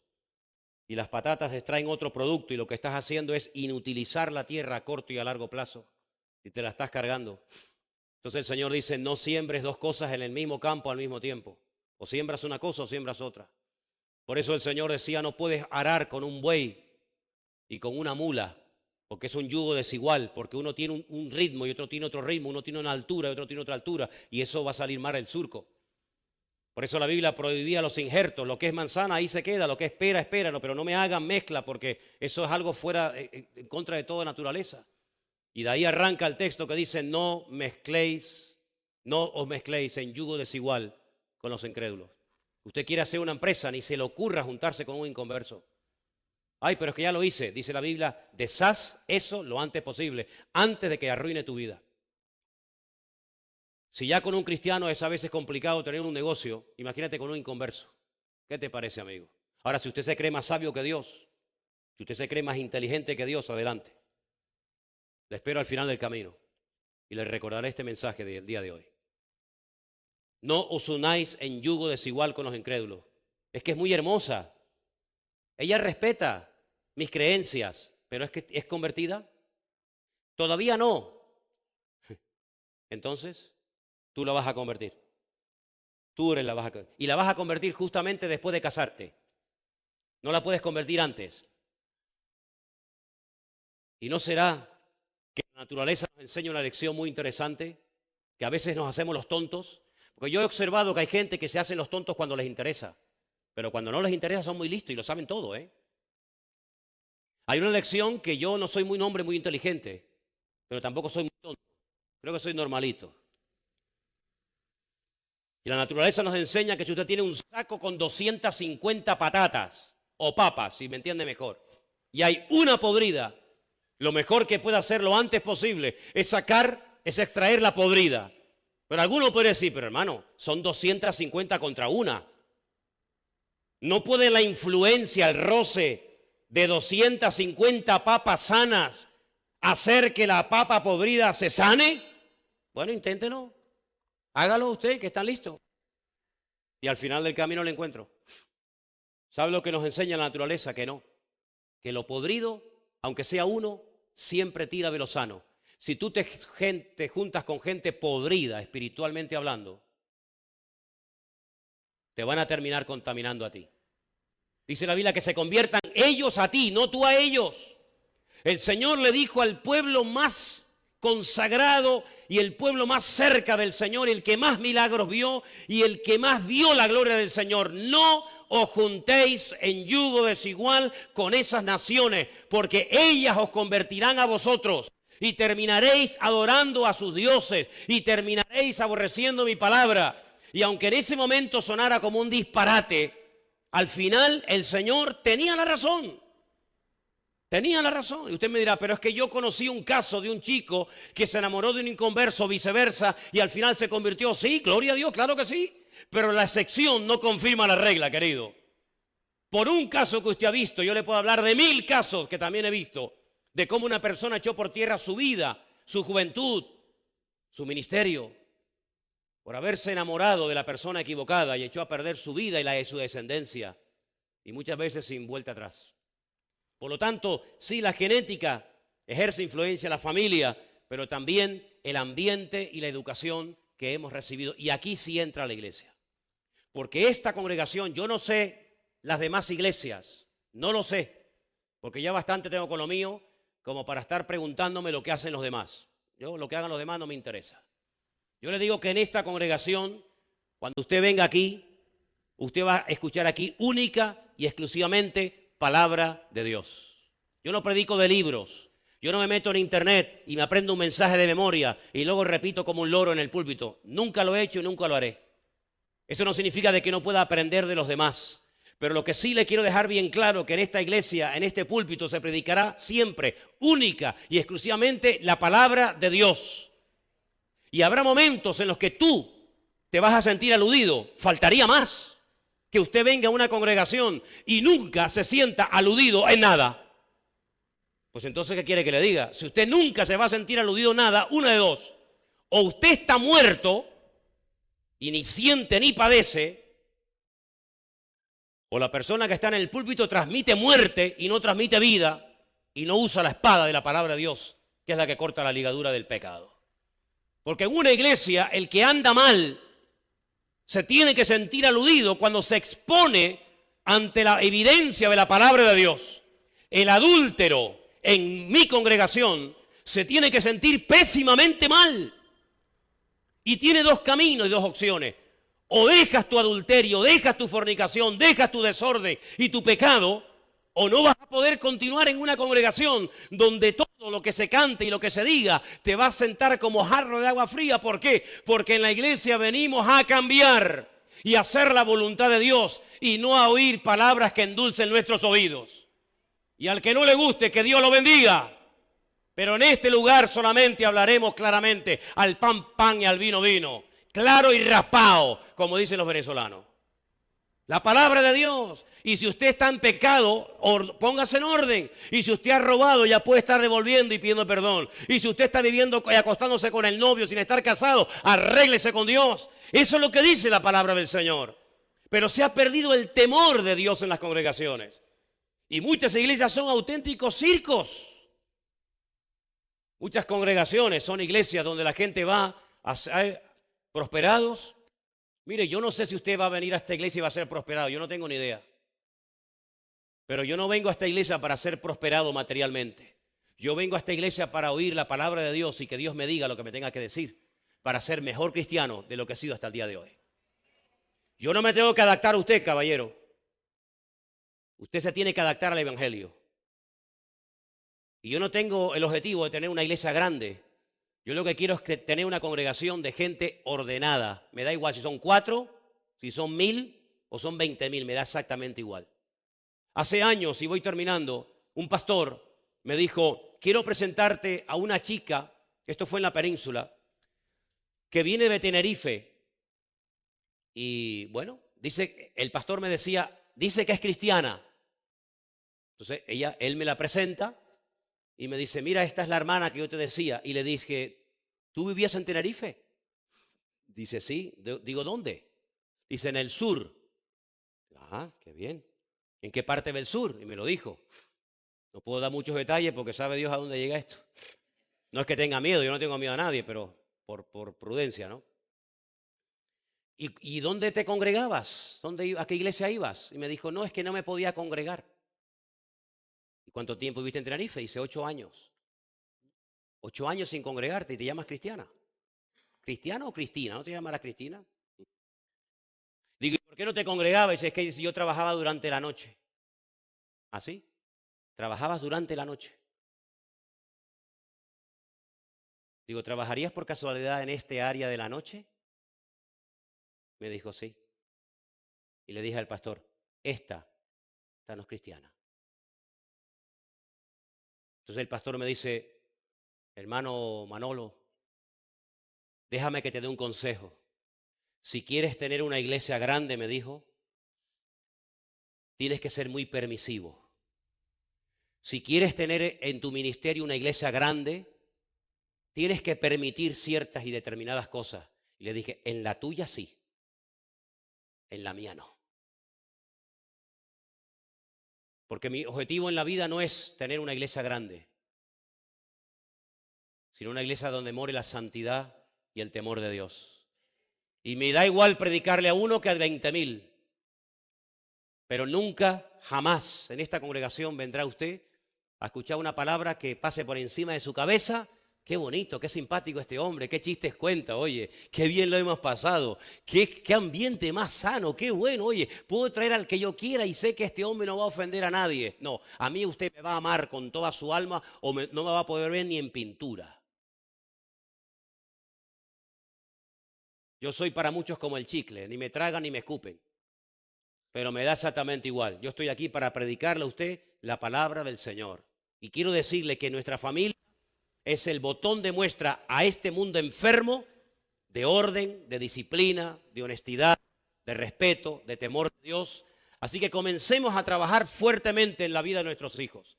y las patatas extraen otro producto, y lo que estás haciendo es inutilizar la tierra a corto y a largo plazo y te la estás cargando. Entonces el Señor dice: no siembres dos cosas en el mismo campo al mismo tiempo. O siembras una cosa o siembras otra. Por eso el Señor decía: no puedes arar con un buey y con una mula, porque es un yugo desigual, porque uno tiene un ritmo y otro tiene otro ritmo, uno tiene una altura y otro tiene otra altura, y eso va a salir mal el surco. Por eso la Biblia prohibía los injertos. Lo que es manzana, ahí se queda; lo que es pera, espéralo, pero no me hagan mezcla, porque eso es algo fuera, en contra de toda naturaleza. Y de ahí arranca el texto que dice: no os mezcléis en yugo desigual con los incrédulos. Usted quiere hacer una empresa, ni se le ocurra juntarse con un inconverso. Ay, pero es que ya lo hice, dice la Biblia: deshaz eso lo antes posible, antes de que arruine tu vida. Si ya con un cristiano es a veces complicado tener un negocio, imagínate con un inconverso. ¿Qué te parece, amigo? Ahora, si usted se cree más sabio que Dios, si usted se cree más inteligente que Dios, adelante. Le espero al final del camino y le recordaré este mensaje del día de hoy. No os unáis en yugo desigual con los incrédulos. Es que es muy hermosa. Ella respeta mis creencias, pero es que es convertida. Todavía no. Entonces, tú la vas a convertir. Tú eres la vas a convertir. Y la vas a convertir justamente después de casarte. No la puedes convertir antes. ¿Y no será que la naturaleza nos enseña una lección muy interesante? Que a veces nos hacemos los tontos. Porque yo he observado que hay gente que se hacen los tontos cuando les interesa. Pero cuando no les interesa son muy listos y lo saben todo, ¿eh? Hay una lección que yo no soy un hombre muy inteligente, pero tampoco soy muy tonto. Creo que soy normalito. Y la naturaleza nos enseña que si usted tiene un saco con 250 patatas o papas, si me entiende mejor, y hay una podrida, lo mejor que puede hacer lo antes posible es extraer la podrida. Pero alguno puede decir: pero hermano, son 250 contra una. ¿No puede la influencia, el roce de 250 papas sanas hacer que la papa podrida se sane? Bueno, inténtelo. Hágalo usted, que está listo. Y al final del camino lo encuentro. ¿Sabe lo que nos enseña la naturaleza? Que no. Que lo podrido, aunque sea uno, siempre tira de lo sano. Si tú te juntas con gente podrida, espiritualmente hablando, te van a terminar contaminando a ti. Dice la Biblia que se conviertan ellos a ti, no tú a ellos. El Señor le dijo al pueblo más consagrado y el pueblo más cerca del Señor, el que más milagros vio y el que más vio la gloria del Señor: no os juntéis en yugo desigual con esas naciones, porque ellas os convertirán a vosotros y terminaréis adorando a sus dioses y terminaréis aborreciendo mi palabra. Y aunque en ese momento sonara como un disparate, al final el Señor tenía la razón. Tenía la razón. Y usted me dirá, pero es que yo conocí un caso de un chico que se enamoró de un inconverso, viceversa, y al final se convirtió. Sí, gloria a Dios, claro que sí. Pero la excepción no confirma la regla, querido. Por un caso que usted ha visto, yo le puedo hablar de 1000 casos que también he visto, de cómo una persona echó por tierra su vida, su juventud, su ministerio, por haberse enamorado de la persona equivocada, y echó a perder su vida y la de su descendencia, y muchas veces sin vuelta atrás. Por lo tanto, sí, la genética ejerce influencia en la familia, pero también el ambiente y la educación que hemos recibido. Y aquí sí entra la iglesia. Porque esta congregación, yo no sé las demás iglesias, no lo sé, porque ya bastante tengo con lo mío como para estar preguntándome lo que hacen los demás. Yo, lo que hagan los demás no me interesa. Yo le digo que en esta congregación, cuando usted venga aquí, usted va a escuchar aquí única y exclusivamente palabra de Dios. Yo no predico de libros. Yo no me meto en internet y me aprendo un mensaje de memoria y luego repito como un loro en el púlpito. Nunca lo he hecho y nunca lo haré. Eso no significa de que no pueda aprender de los demás. Pero lo que sí le quiero dejar bien claro, que en esta iglesia, en este púlpito, se predicará siempre, única y exclusivamente, la palabra de Dios. Y habrá momentos en los que tú te vas a sentir aludido. Faltaría más que usted venga a una congregación y nunca se sienta aludido en nada. Pues entonces, ¿qué quiere que le diga? Si usted nunca se va a sentir aludido en nada, una de dos: o usted está muerto y ni siente ni padece, o la persona que está en el púlpito transmite muerte y no transmite vida y no usa la espada de la palabra de Dios, que es la que corta la ligadura del pecado. Porque en una iglesia el que anda mal se tiene que sentir aludido cuando se expone ante la evidencia de la palabra de Dios. El adúltero en mi congregación se tiene que sentir pésimamente mal. Y tiene dos caminos y dos opciones. O dejas tu adulterio, dejas tu fornicación, dejas tu desorden y tu pecado, o no vas a poder continuar en una congregación donde todo lo que se cante y lo que se diga te va a sentar como jarro de agua fría. ¿Por qué? Porque en la iglesia venimos a cambiar y a hacer la voluntad de Dios y no a oír palabras que endulcen nuestros oídos. Y al que no le guste, que Dios lo bendiga. Pero en este lugar solamente hablaremos claramente: al pan, pan y al vino, vino. Claro y raspado, como dicen los venezolanos. La palabra de Dios. Y si usted está en pecado, póngase en orden. Y si usted ha robado, ya puede estar devolviendo y pidiendo perdón. Y si usted está viviendo y acostándose con el novio sin estar casado, arréglese con Dios. Eso es lo que dice la palabra del Señor. Pero se ha perdido el temor de Dios en las congregaciones. Y muchas iglesias son auténticos circos. Muchas congregaciones son iglesias donde la gente va a ser prosperados. Mire, yo no sé si usted va a venir a esta iglesia y va a ser prosperado. Yo no tengo ni idea. Pero yo no vengo a esta iglesia para ser prosperado materialmente. Yo vengo a esta iglesia para oír la palabra de Dios y que Dios me diga lo que me tenga que decir para ser mejor cristiano de lo que he sido hasta el día de hoy. Yo no me tengo que adaptar a usted, caballero. Usted se tiene que adaptar al evangelio. Y yo no tengo el objetivo de tener una iglesia grande. Yo lo que quiero es tener una congregación de gente ordenada. Me da igual si son 4, si son 1000 o son 20.000, me da exactamente igual. Hace años, y voy terminando, un pastor me dijo: quiero presentarte a una chica, esto fue en la península, que viene de Tenerife. Y bueno, el pastor me decía, dice que es cristiana. Entonces él me la presenta y me dice: mira, esta es la hermana que yo te decía. Y le dije: ¿tú vivías en Tenerife? Dice, sí. Digo, ¿dónde? Dice, en el sur. Ah, qué bien. ¿En qué parte del sur? Y me lo dijo. No puedo dar muchos detalles porque sabe Dios a dónde llega esto. No es que tenga miedo, yo no tengo miedo a nadie, pero por prudencia, ¿no? ¿Y dónde te congregabas? ¿A qué iglesia ibas? Y me dijo, no, es que no me podía congregar. ¿Y cuánto tiempo viviste en Tenerife? Dice, 8 años. 8 años sin congregarte y te llamas cristiana. ¿Cristiana o Cristina? ¿No te llamarás Cristina? Digo, ¿y por qué no te congregabas? Dice, es que yo trabajaba durante la noche. ¿Así? ¿Trabajabas durante la noche? Digo, ¿trabajarías por casualidad en este área de la noche? Me dijo, sí. Y le dije al pastor, esta no es cristiana. Entonces el pastor me dice, hermano Manolo, déjame que te dé un consejo. Si quieres tener una iglesia grande, me dijo, tienes que ser muy permisivo. Si quieres tener en tu ministerio una iglesia grande, tienes que permitir ciertas y determinadas cosas. Y le dije, en la tuya sí, en la mía no. Porque mi objetivo en la vida no es tener una iglesia grande, sino una iglesia donde more la santidad y el temor de Dios. Y me da igual predicarle a uno que a 20.000. Pero nunca, jamás en esta congregación vendrá usted a escuchar una palabra que pase por encima de su cabeza. Qué bonito, qué simpático este hombre, qué chistes cuenta, oye, qué bien lo hemos pasado, qué ambiente más sano, qué bueno, oye, puedo traer al que yo quiera y sé que este hombre no va a ofender a nadie. No, a mí usted me va a amar con toda su alma o no me va a poder ver ni en pintura. Yo soy para muchos como el chicle, ni me tragan ni me escupen. Pero me da exactamente igual. Yo estoy aquí para predicarle a usted la palabra del Señor. Y quiero decirle que nuestra familia es el botón de muestra a este mundo enfermo de orden, de disciplina, de honestidad, de respeto, de temor de Dios. Así que comencemos a trabajar fuertemente en la vida de nuestros hijos.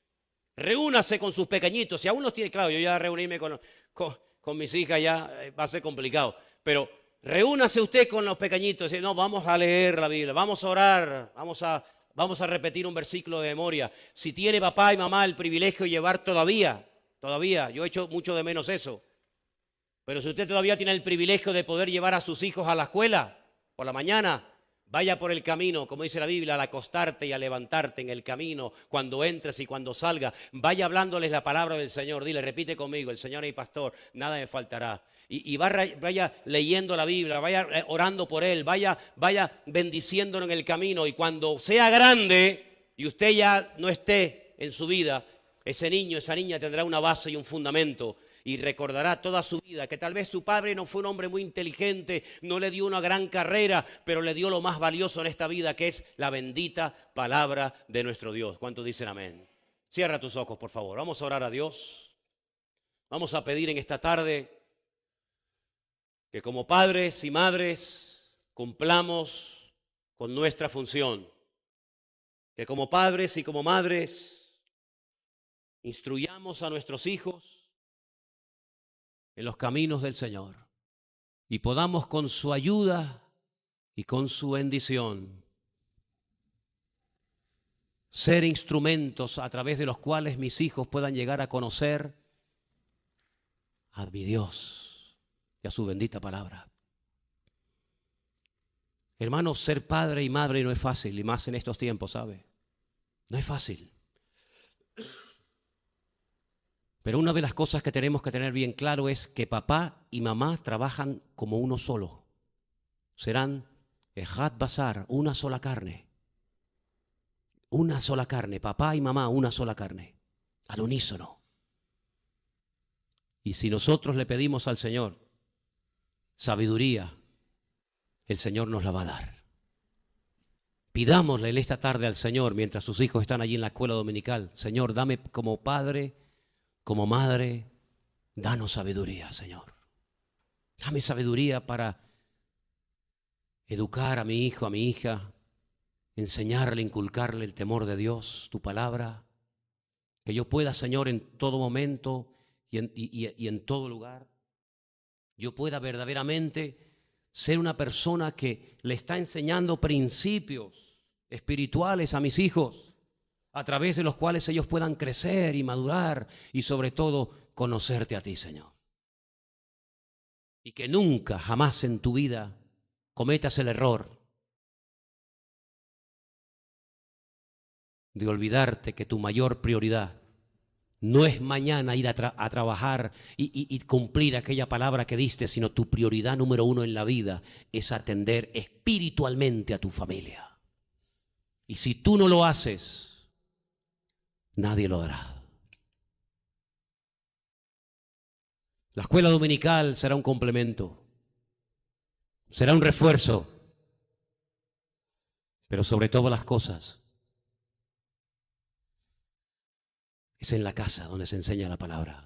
Reúnase con sus pequeñitos. Si aún los tiene, claro, yo ya reunirme con mis hijas ya va a ser complicado. Pero reúnase usted con los pequeñitos. No, vamos a leer la Biblia, vamos a orar, vamos a repetir un versículo de memoria. Si tiene papá y mamá el privilegio de llevar todavía, yo he hecho mucho de menos eso. Pero si usted todavía tiene el privilegio de poder llevar a sus hijos a la escuela por la mañana, vaya por el camino, como dice la Biblia, al acostarte y a levantarte en el camino, cuando entres y cuando salgas, vaya hablándoles la palabra del Señor. Dile, repite conmigo, el Señor es mi pastor, nada me faltará. Y vaya leyendo la Biblia, vaya orando por Él, vaya bendiciéndolo en el camino. Y cuando sea grande y usted ya no esté en su vida, ese niño, esa niña tendrá una base y un fundamento. Y recordará toda su vida que tal vez su padre no fue un hombre muy inteligente, no le dio una gran carrera, pero le dio lo más valioso en esta vida, que es la bendita palabra de nuestro Dios. ¿Cuántos dicen amén? Cierra tus ojos, por favor. Vamos a orar a Dios. Vamos a pedir en esta tarde que como padres y madres cumplamos con nuestra función. Que como padres y como madres instruyamos a nuestros hijos en los caminos del Señor y podamos con su ayuda y con su bendición ser instrumentos a través de los cuales mis hijos puedan llegar a conocer a mi Dios y a su bendita palabra. Hermanos, ser padre y madre no es fácil, y más en estos tiempos, ¿sabe? No es fácil. Pero una de las cosas que tenemos que tener bien claro es que papá y mamá trabajan como uno solo. Serán Ejad Basar, una sola carne. Una sola carne, papá y mamá, una sola carne, al unísono. Y si nosotros le pedimos al Señor sabiduría, el Señor nos la va a dar. Pidámosle en esta tarde al Señor, mientras sus hijos están allí en la escuela dominical, Señor, dame como padre, como madre, danos sabiduría, Señor. Dame sabiduría para educar a mi hijo, a mi hija, enseñarle, inculcarle el temor de Dios, tu palabra. Que yo pueda, Señor, en todo momento y en todo lugar, yo pueda verdaderamente ser una persona que le está enseñando principios espirituales a mis hijos, a través de los cuales ellos puedan crecer y madurar y sobre todo conocerte a ti, Señor. Y que nunca, jamás en tu vida cometas el error de olvidarte que tu mayor prioridad no es mañana ir a trabajar y cumplir aquella palabra que diste, sino tu prioridad número uno en la vida es atender espiritualmente a tu familia. Y si tú no lo haces, nadie lo hará. La escuela dominical será un complemento, será un refuerzo, pero sobre todas las cosas, es en la casa donde se enseña la palabra.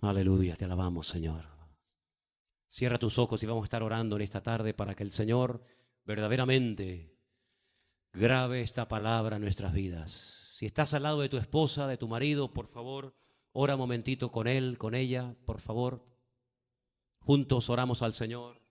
Aleluya, te alabamos, Señor. Cierra tus ojos y vamos a estar orando en esta tarde para que el Señor verdaderamente grabe esta palabra en nuestras vidas. Si estás al lado de tu esposa, de tu marido, por favor, ora un momentito con él, con ella, por favor. Juntos oramos al Señor.